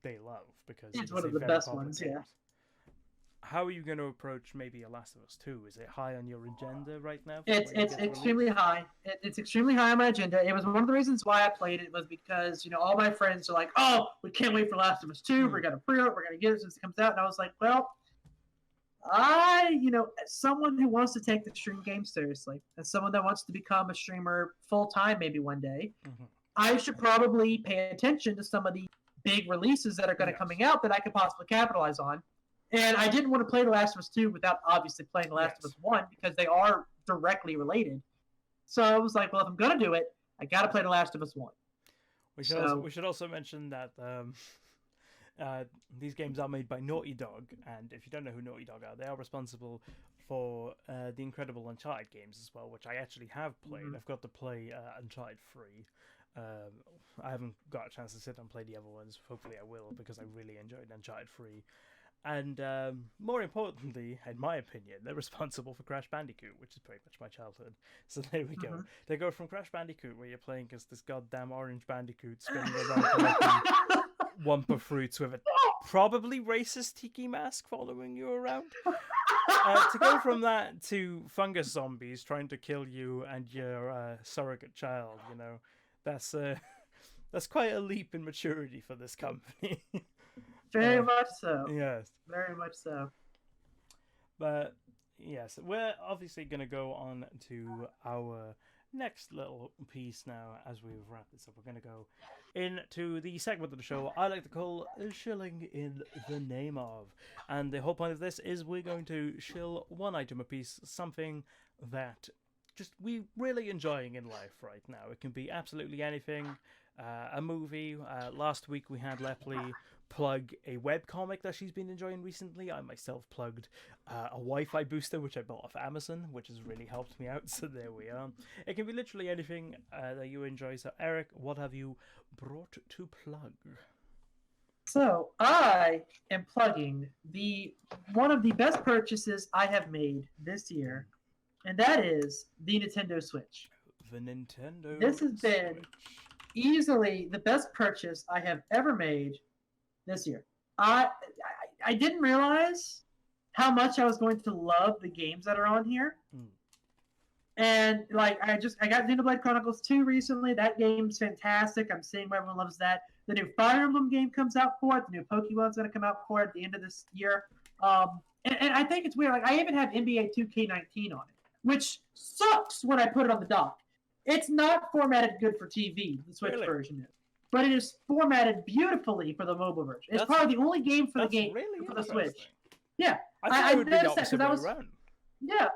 they love because it's one of the best ones, yeah. How are you going to approach maybe a Last of Us 2? Is it high on your agenda right now? It's extremely high. It's extremely high on my agenda. It was one of the reasons why I played it was because, all my friends are like, oh, we can't wait for Last of Us 2. We're going to pre-order. We're going to get it since it comes out. And I was like, well, as someone who wants to take the stream game seriously, as someone that wants to become a streamer full-time maybe one day, I should probably pay attention to some of the big releases that are going to coming out that I could possibly capitalize on. And I didn't want to play The Last of Us 2 without obviously playing The Last of Us 1 because they are directly related. So I was like, well, if I'm going to do it, I got to play The Last of Us 1. We should also mention that these games are made by Naughty Dog. And if you don't know who Naughty Dog are, they are responsible for the incredible Uncharted games as well, which I actually have played. I've got to play Uncharted 3. I haven't got a chance to sit and play the other ones. Hopefully I will because I really enjoyed Uncharted 3. And more importantly, in my opinion, they're responsible for Crash Bandicoot, which is pretty much my childhood. So there we go. They go from Crash Bandicoot, where you're playing as this goddamn orange bandicoot spinning around collecting Wumpa fruits with a probably racist tiki mask following you around. To go from that to fungus zombies trying to kill you and your surrogate child, that's quite a leap in maturity for this company. Very much so. Yes. Very much so. But, yes, we're obviously going to go on to our next little piece now as we wrap this up. We're going to go into the segment of the show I like to call Shilling in the Name of. And the whole point of this is we're going to shill one item a piece, something that just we really enjoying in life right now. It can be absolutely anything. A movie. Last week we had Lepley plug a webcomic that she's been enjoying recently. I myself plugged a Wi-Fi booster which I bought off Amazon, which has really helped me out. So there we are. It can be literally anything that you enjoy. So Eric, what have you brought to plug? So I am plugging one of the best purchases I have made this year, and that is the Nintendo Switch. The Nintendo This has been easily the best purchase I have ever made this year. I didn't realize how much I was going to love the games that are on here. And I got Xenoblade Chronicles 2 recently. That game's fantastic. I'm seeing why everyone loves that. The new Fire Emblem game comes out for it. The new Pokemon's going to come out for it at the end of this year. And I think it's weird. I even have NBA 2K19 on it, which sucks when I put it on the dock. It's not formatted good for TV, the Switch version is. But it is formatted beautifully for the mobile version. It's probably the only game for the Switch. Yeah. I would noticed that because Yeah.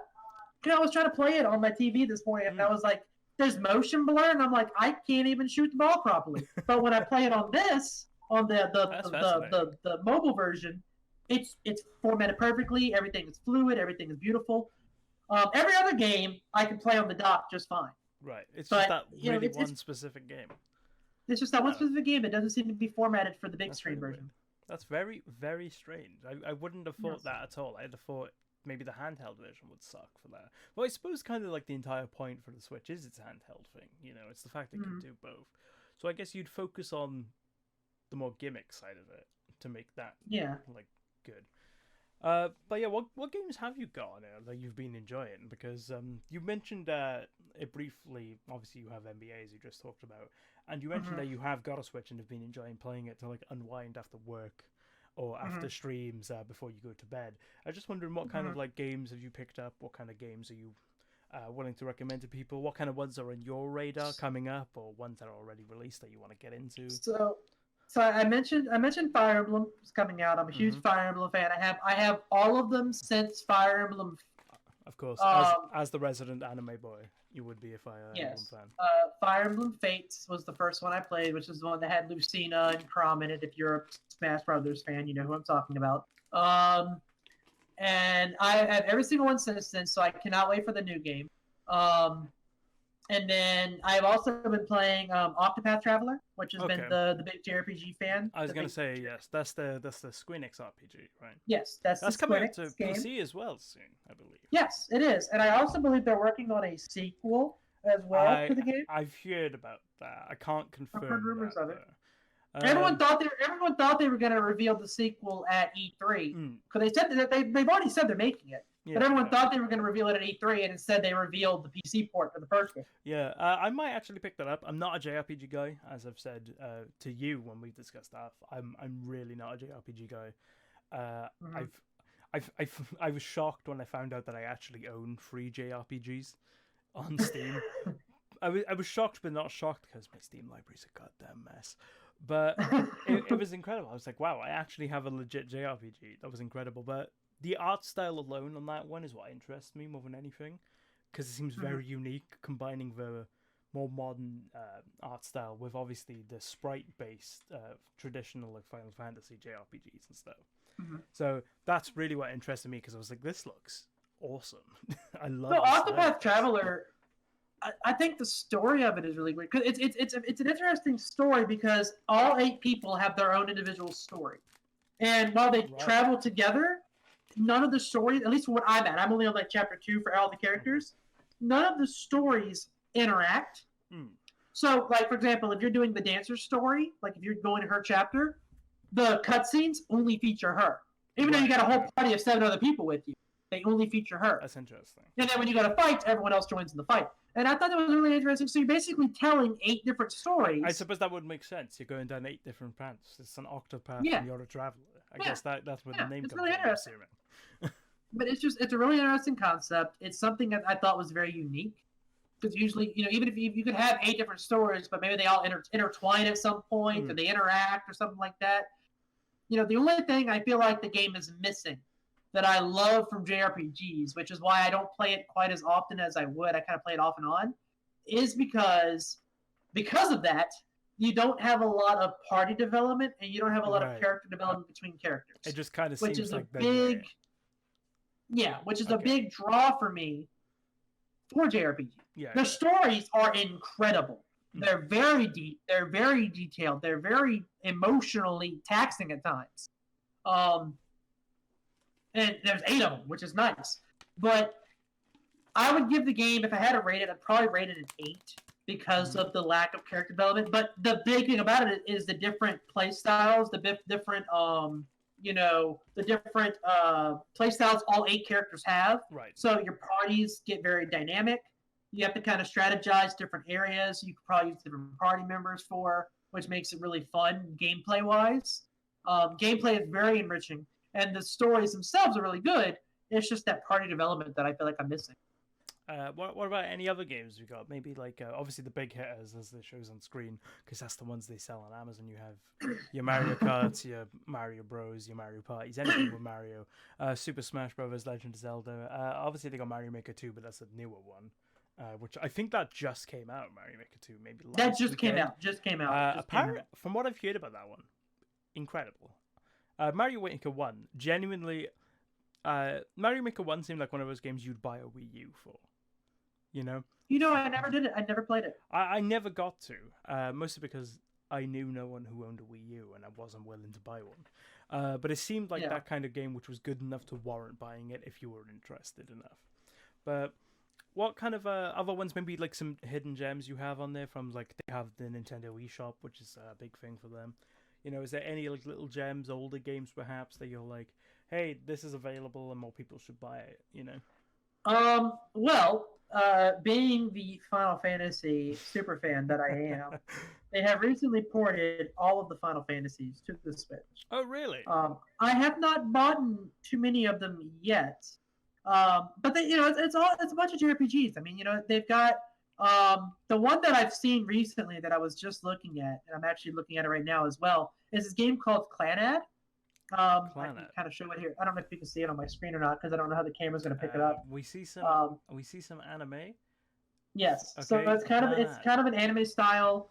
Because I was trying to play it on my TV this morning, and I was like, there's motion blur, and I'm like, I can't even shoot the ball properly. But when I play it on the mobile version, it's formatted perfectly. Everything is fluid. Everything is beautiful. Every other game I can play on the dock just fine. Right. It's just that one specific game. It's just that one specific game. It doesn't seem to be formatted for the big screen version. That's very, very strange. I wouldn't have thought that at all. I'd have thought maybe the handheld version would suck for that. Well, I suppose kind of like the entire point for the Switch is its handheld thing. It's the fact it can do both. So I guess you'd focus on the more gimmick side of it to make that good. But yeah, what games have you got on it that you've been enjoying? Because you mentioned it briefly. Obviously, you have NBA, as you just talked about, and you mentioned that you have got a Switch and have been enjoying playing it to unwind after work or after streams before you go to bed. I was just wondering what kind of games have you picked up? What kind of games are you willing to recommend to people? What kind of ones are on your radar coming up, or ones that are already released that you want to get into? So I mentioned Fire Emblem is coming out. I'm a huge Fire Emblem fan. I have all of them since Fire Emblem. Of course, as the resident anime boy, you would be a Fire Emblem fan. Fire Emblem Fates was the first one I played, which is the one that had Lucina and Chrom in it. If you're a Smash Brothers fan, you know who I'm talking about. And I have every single one since then, so I cannot wait for the new game. And then I've also been playing Octopath Traveler, which has been the big JRPG fan. I was going to say, yes, that's the Squeenix RPG, right? Yes, that's coming out to PC as well soon, I believe. Yes, it is. And I also believe they're working on a sequel as well to the game. I've heard about that. I can't confirm. I've heard rumors of it. Everyone thought they were going to reveal the sequel at E3 because they said that they've already said they're making it. Yeah, but everyone thought they were going to reveal it at E3, and instead they revealed the PC port for the first one. Yeah, I might actually pick that up. I'm not a JRPG guy, as I've said to you when we've discussed that. I'm really not a JRPG guy. I was shocked when I found out that I actually own 3 JRPGs on Steam. I was shocked, but not shocked because my Steam library's a goddamn mess. But it was incredible. I was like, wow, I actually have a legit JRPG. That was incredible. But the art style alone on that one is what interests me more than anything, because it seems very unique, combining the more modern art style with obviously the sprite-based traditional like Final Fantasy JRPGs and stuff. So that's really what interested me, because I was like, this looks awesome. I love. So Octopath Traveler, I think the story of it is really weird, because it's an interesting story because all 8 people have their own individual story, and while they travel together, none of the stories, at least from what I'm at, I'm only on like chapter 2 for all the characters, none of the stories interact. So, like, for example, if you're doing the dancer's story, like if you're going to her chapter, the cutscenes only feature her. Even though you got a whole party of 7 other people with you, they only feature her. That's interesting. And then when you go to fight, everyone else joins in the fight. And I thought that was really interesting. So you're basically telling 8 different stories. I suppose that would make sense. You're going down 8 different paths. It's an octopath and you're a traveler. I guess that's where the name comes really from. Interesting. But it's a really interesting concept. It's something that I thought was very unique. Because usually, even if you could have 8 different stories, but maybe they all intertwine at some point, or they interact or something like that. The only thing I feel like the game is missing that I love from JRPGs, which is why I don't play it quite as often as I would, I kind of play it off and on, is because of that, you don't have a lot of party development, and you don't have a lot of character development between characters. It just kind of seems like which is a big draw for me for JRPG. The stories are incredible. They're very deep. They're very detailed. They're very emotionally taxing at times. And there's 8 of them, which is nice. But I would give the game, if I had to rate it, I'd probably rate it an 8 because of the lack of character development. But the big thing about it is the different play styles, the different play styles all 8 characters have. Right. So your parties get very dynamic. You have to kind of strategize different areas. You could probably use different party members for, which makes it really fun gameplay-wise. Gameplay is very enriching, and the stories themselves are really good. It's just that party development that I feel like I'm missing. What about any other games we got? Maybe like obviously the big hitters as it shows on screen, because that's the ones they sell on Amazon. You have your Mario Karts, your Mario Bros, your Mario Parties, anything with Mario. Super Smash Bros, Legend of Zelda. Obviously they got Mario Maker 2, but that's a newer one. Which I think that just came out, Mario Maker 2, maybe last That just weekend. came out. Apparently, from what I've heard about that one, incredible. Mario Maker 1, genuinely, Mario Maker 1 seemed like one of those games you'd buy a Wii U for. I never did it. I never played it. I never got to, mostly because I knew no one who owned a Wii U, and I wasn't willing to buy one. But it seemed like that kind of game which was good enough to warrant buying it if you were interested enough. But what kind of other ones, maybe like some hidden gems you have on there from, like, they have the Nintendo eShop, which is a big thing for them. Is there any like little gems, older games perhaps, that you're like, hey, this is available and more people should buy it, Being the Final Fantasy super fan that I am, they have recently ported all of the Final Fantasies to the Switch. Oh, really? I have not bought too many of them yet. But they, it's a bunch of JRPGs. I mean, they've got the one that I've seen recently that I was just looking at, and I'm actually looking at it right now as well, is this game called Clanad. I can kind of show it here. I don't know if you can see it on my screen or not because I don't know how the camera's going to pick it up. We see some anime. Yes. Okay, so it's kind of an anime style.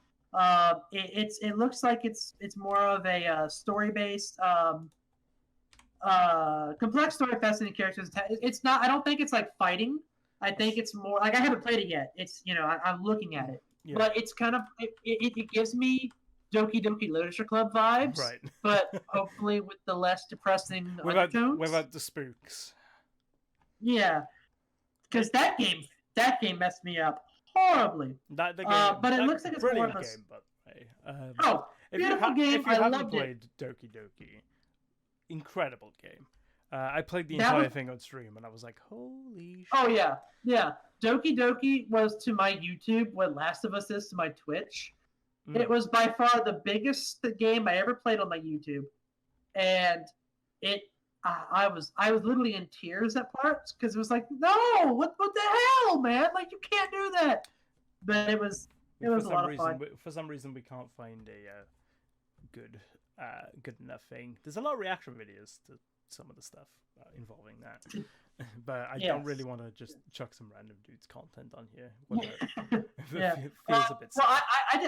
It looks like it's more of a story based. Complex story, fascinating characters. It's not. I don't think it's like fighting. I think it's more like I haven't played it yet. It's I'm looking at it, but it's kind of it gives me Doki Doki Literature Club vibes, right? But hopefully with the less depressing undertones. Without the spooks. Yeah, because that game messed me up horribly. But it looks like it's more of a game, by the way. Beautiful game. If you haven't played Doki Doki, incredible game. I played the entire thing on stream, and I was like, "Holy shit!" Oh yeah. Doki Doki was to my YouTube what Last of Us is to my Twitch. It was by far the biggest game I ever played on my YouTube, and I was literally in tears at parts because it was like, no, what the hell, man? Like you can't do that. But it was a lot of fun. For some reason, we can't find a good enough thing. There's a lot of reaction videos to some of the stuff involving that, but I don't really want to just chuck some random dude's content on here. It feels a bit. Well,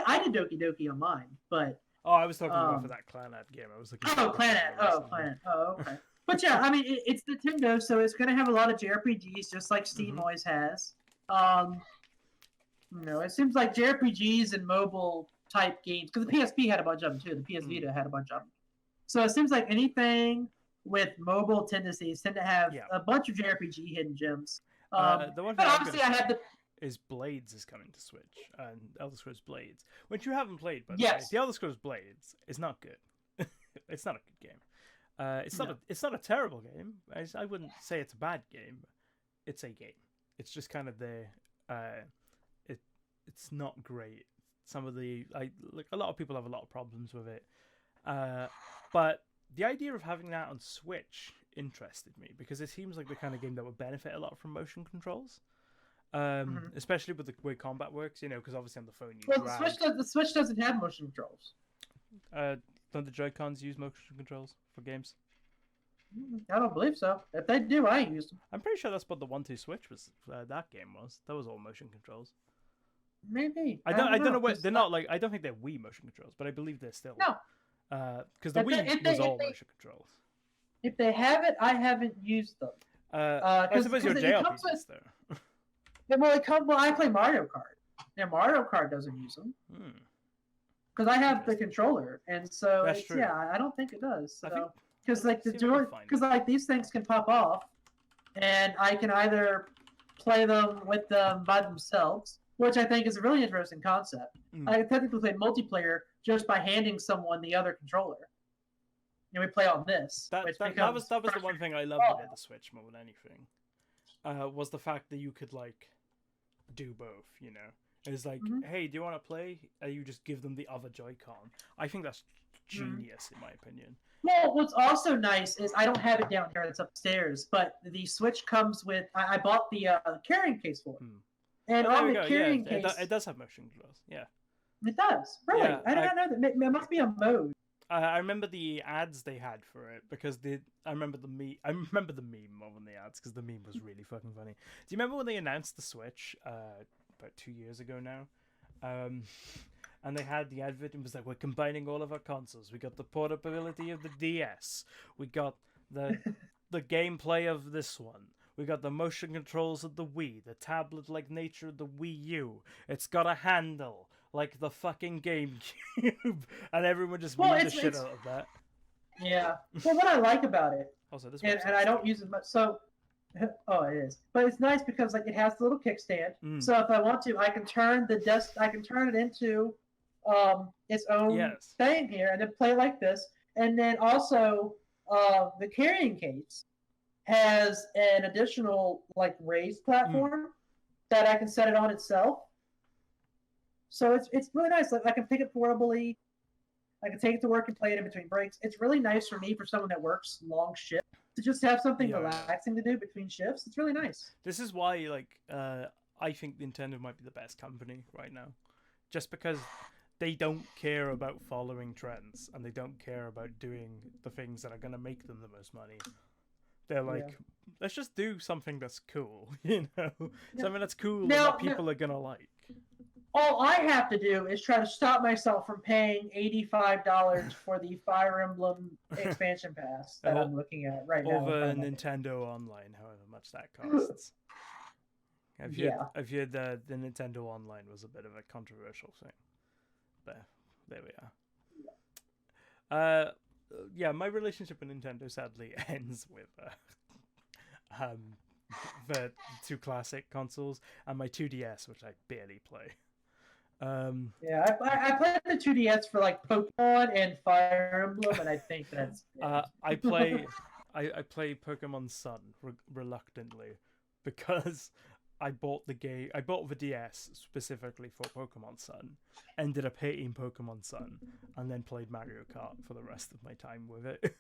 I did Doki Doki on mine, but I was talking about for that Clannad game. I was looking. Clannad. Oh, okay. But yeah, I mean, it's Nintendo, so it's going to have a lot of JRPGs, just like Steam always has. It seems like JRPGs and mobile type games, because the PSP had a bunch of them too. The PS Vita had a bunch of them. So it seems like anything with mobile tendencies tend to have a bunch of JRPG hidden gems. The one thing obviously I have is Blades is coming to Switch, and Elder Scrolls Blades, which you haven't played, but the Elder Scrolls Blades is not good. It's not a good game. It's not a terrible game. I wouldn't say it's a bad game. It's a game. It's just kind of it's not great. Some of a lot of people have a lot of problems with it. But the idea of having that on Switch interested me because it seems like the kind of game that would benefit a lot from motion controls. Especially with the way combat works, because obviously on the phone the Switch doesn't have motion controls. Don't the Joy-Cons use motion controls for games? I don't believe so. If they do, I use them. I'm pretty sure that's what the 1-2 Switch was. That game was. That was all motion controls. Maybe. I don't know what they're not like. I don't think they're Wii motion controls, but I believe they're still. No. Because the Wii was all motion controls. If they have it, I haven't used them. I suppose your JRPGs though. Well, I play Mario Kart, and Mario Kart doesn't use them. Because I have the controller, and so I don't think it does. So because these things can pop off, and I can either play them with them by themselves, which I think is a really interesting concept. I can technically play multiplayer just by handing someone the other controller. We play on this. That was the one thing I loved about the Switch more than anything. Was the fact that you could do both. It's like, hey, do you want to play? You just give them the other Joy-Con. I think that's genius in my opinion. Well, what's also nice is I don't have it down here; it's upstairs. But the Switch comes with. I bought the carrying case for it. And on the carrying case, it does have motion controls. Yeah, it does. Really, I did not know that. It must be a mode. I remember the ads they had for it because I remember the meme more than the ads because the meme was really fucking funny. Do you remember when they announced the Switch about 2 years ago now? And they had the advert and was like, we're combining all of our consoles. We got the portability of the DS. We got the gameplay of this one. We got the motion controls of the Wii, the tablet-like nature of the Wii U. It's got a handle like the fucking GameCube, and everyone just made the shit out of that. Yeah. Well, what I like about it, also this and I don't use it much, so it is, but it's nice because it has the little kickstand. So if I want to, I can turn it into its own thing here, and then play like this, and then also the carrying case has an additional raised platform that I can set it on itself. So it's really nice. I can pick it portably. I can take it to work and play it in between breaks. It's really nice for me, for someone that works long shifts, to just have something relaxing to do between shifts. It's really nice. This is why I think Nintendo might be the best company right now. Just because they don't care about following trends and they don't care about doing the things that are going to make them the most money. They're like, let's just do something that's cool, something that's cool that people are going to like. All I have to do is try to stop myself from paying $85 for the Fire Emblem expansion pass that I'm looking at right now. Over Nintendo Online, however much that costs. I've heard the Nintendo Online was a bit of a controversial thing. But there we are. Yeah, my relationship with Nintendo sadly ends with the two classic consoles and my 2DS, which I barely play. Yeah, I played the 2DS for like Pokemon and Fire Emblem, and I think that's it. I play Pokemon Sun reluctantly because I bought the DS specifically for Pokemon Sun, ended up hating Pokemon Sun, and then played Mario Kart for the rest of my time with it.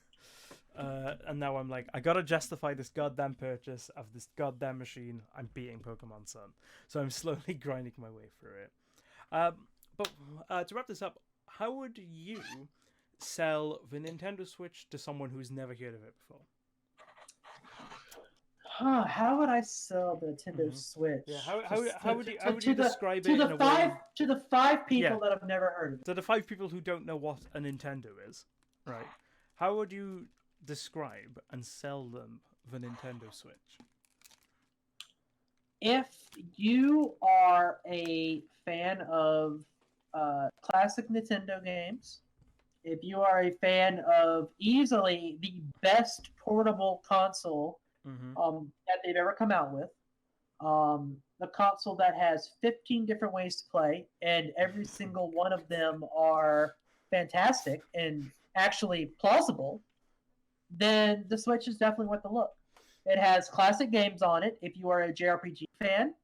And now I'm like, I gotta justify this goddamn purchase of this goddamn machine. I'm beating Pokemon Sun, so I'm slowly grinding my way through it. But to wrap this up, how would you sell the Nintendo Switch to someone who's never heard of it before? How would I sell the Nintendo Switch? Yeah, how would you describe it to the 5 people that have never heard of it? To the 5 people who don't know what a Nintendo is, right? How would you describe and sell them the Nintendo Switch? If you are a fan of classic Nintendo games, if you are a fan of easily the best portable console that they've ever come out with, the console that has 15 different ways to play, and every single one of them are fantastic and actually plausible, then the Switch is definitely worth a look. It has classic games on it if you are a JRPG fan.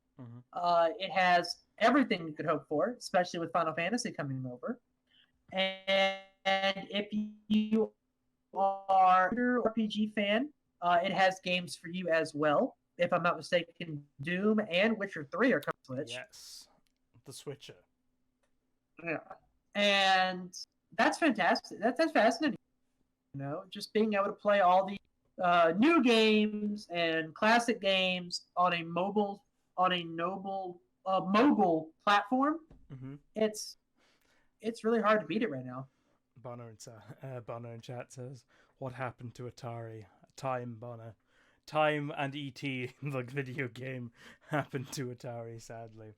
It has everything you could hope for, especially with Final Fantasy coming over. And if you are an RPG fan, it has games for you as well. If I'm not mistaken, Doom and Witcher 3 are coming to Switch. Yes, the Switcher. Yeah, and that's fantastic. That's fascinating. You know, just being able to play all the new games and classic games on a mobile platform. It's really hard to beat it right now. Bonner in chat says, "What happened to Atari? Time, Bonner. Time and E.T. the video game happened to Atari, sadly."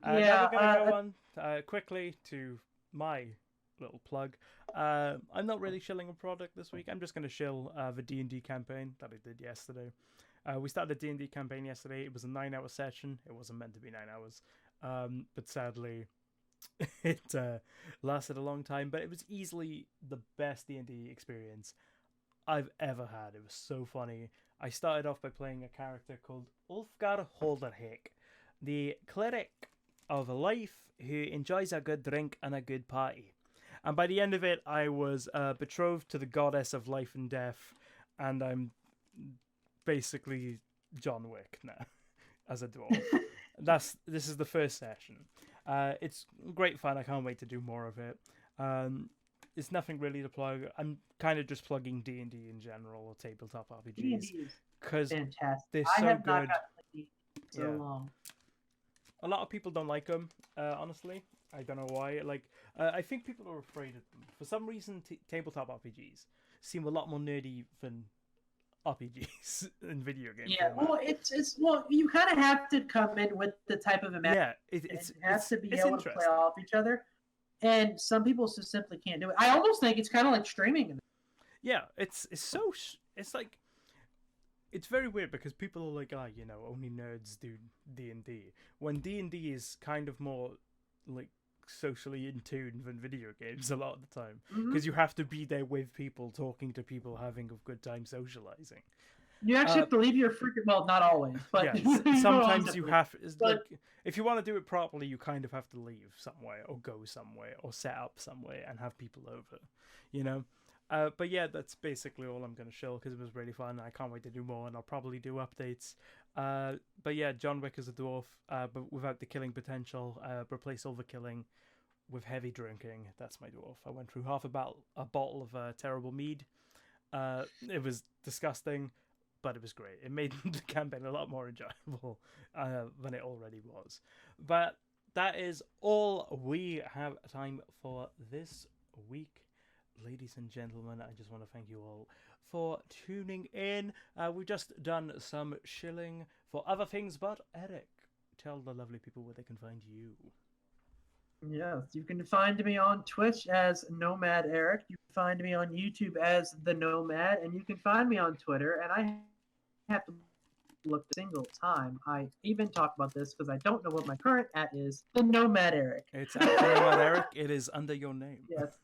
Now we're gonna go on quickly to my little plug. I'm not really shilling a product this week. I'm just going to shill the D&D campaign that I did yesterday. We started a D&D campaign yesterday. It was a 9-hour session. It wasn't meant to be 9 hours, but sadly it lasted a long time. But it was easily the best D&D experience I've ever had. It was so funny. I started off by playing a character called Ulfgar Holderhick, the cleric of a life who enjoys a good drink and a good party. And by the end of it, I was betrothed to the goddess of life and death, and I'm basically John Wick now as a dwarf. This is the first session. It's great fun. I can't wait to do more of it. It's nothing really to plug. I'm kind of just plugging D&D in general or tabletop RPGs because they're so I have good. Not played so long. A lot of people don't like them, honestly. I don't know why. I think people are afraid of them. For some reason, tabletop RPGs seem a lot more nerdy than RPGs in video games. Yeah, well, you kind of have to come in with the type of imagination. Yeah, it has to be able to play off each other. And some people just simply can't do it. I almost think it's kind of like streaming. Yeah, it's like, it's very weird because people are like, only nerds do D&D. When D&D is kind of more like socially in tune than video games a lot of the time, because you have to be there with people, talking to people, having a good time, socializing. You actually believe you're freaking, well, not always, but sometimes you have. Like, if you want to do it properly, you kind of have to leave somewhere or go somewhere or set up somewhere and have people over, But yeah, that's basically all I'm going to show because it was really fun. I can't wait to do more, and I'll probably do updates. But yeah, John Wick is a dwarf, but without the killing potential. Replace all the killing with heavy drinking. That's my dwarf. I went through half a bottle of terrible mead. It was disgusting, but it was great. It made the campaign a lot more enjoyable than it already was. But that is all we have time for this week. Ladies and gentlemen, I just want to thank you all for tuning in. We've just done some shilling for other things but Eric. tell the lovely people where they can find you? Yes, you can find me on Twitch as NomadEric. You can find me on YouTube as The Nomad, and you can find me on Twitter. And I have to look a single time. I even talk about this because I don't know what my current @ is. TheNomadEric. It's at TheNomadEric. It is under your name. Yes.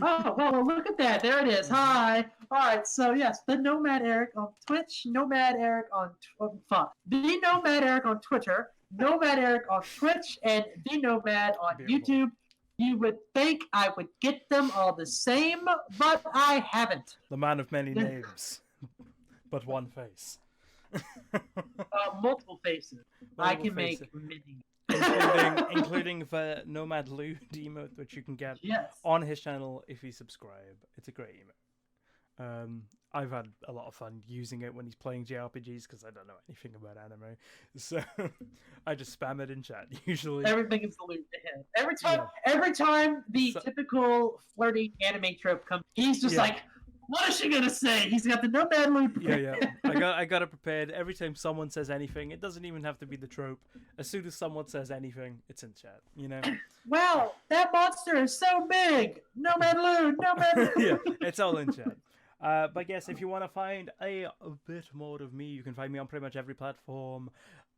Oh, well, look at that. There it is. Hi. All right. So, yes, The NomadEric on Twitch, NomadEric on The NomadEric on Twitter, NomadEric on Twitch, and The Nomad on YouTube. You would think I would get them all the same, but I haven't. The man of many names, but one face. Multiple faces. I can make many. including the Nomad Lewd emote, which you can get on his channel if you subscribe. It's a great emote. I've had a lot of fun using it when he's playing JRPGs because I don't know anything about anime, so I just spam it in chat usually. Everything is salute to him. Every time the typical flirty anime trope comes, he's just like, what is she gonna say? He's got the Nomad loop. Yeah. I got it prepared. Every time someone says anything, it doesn't even have to be the trope. As soon as someone says anything, it's in chat. You know. Wow, that monster is so big. Nomad loot. Yeah, it's all in chat. But yes, if you want to find a bit more of me, you can find me on pretty much every platform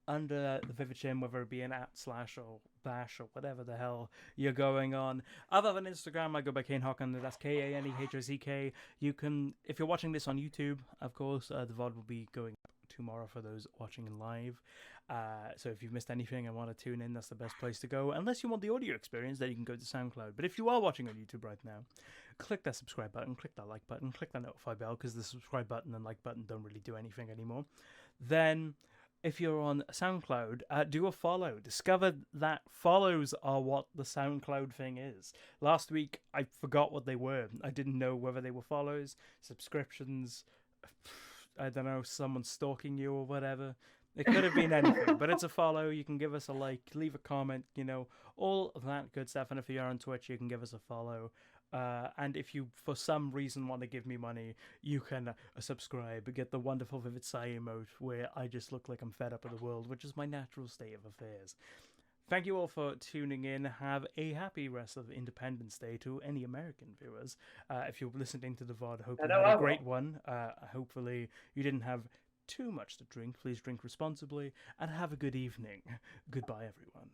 under the VividChim, whether it be an @ or bash or whatever the hell you're going on. Other than Instagram, I go by KaneHocken, that's KaneHock. You can, if you're watching this on YouTube, of course, the VOD will be going up tomorrow for those watching live. So if you've missed anything and want to tune in, that's the best place to go. Unless you want the audio experience, then you can go to SoundCloud. But if you are watching on YouTube right now, click that subscribe button, click that like button, click that notify bell, because the subscribe button and like button don't really do anything anymore. Then if you're on SoundCloud, do a follow. Discover that follows are what the SoundCloud thing is. Last week, I forgot what they were. I didn't know whether they were follows, subscriptions, I don't know, someone stalking you or whatever. It could have been anything, but it's a follow. You can give us a like, leave a comment, all of that good stuff. And if you're on Twitch, you can give us a follow. And if you, for some reason, want to give me money, you can subscribe, get the wonderful Vivid Sigh emote, where I just look like I'm fed up with the world, which is my natural state of affairs. Thank you all for tuning in. Have a happy rest of Independence Day to any American viewers. If you're listening to the VOD, hope you had a great one. Hopefully you didn't have too much to drink. Please drink responsibly, and have a good evening. Goodbye, everyone.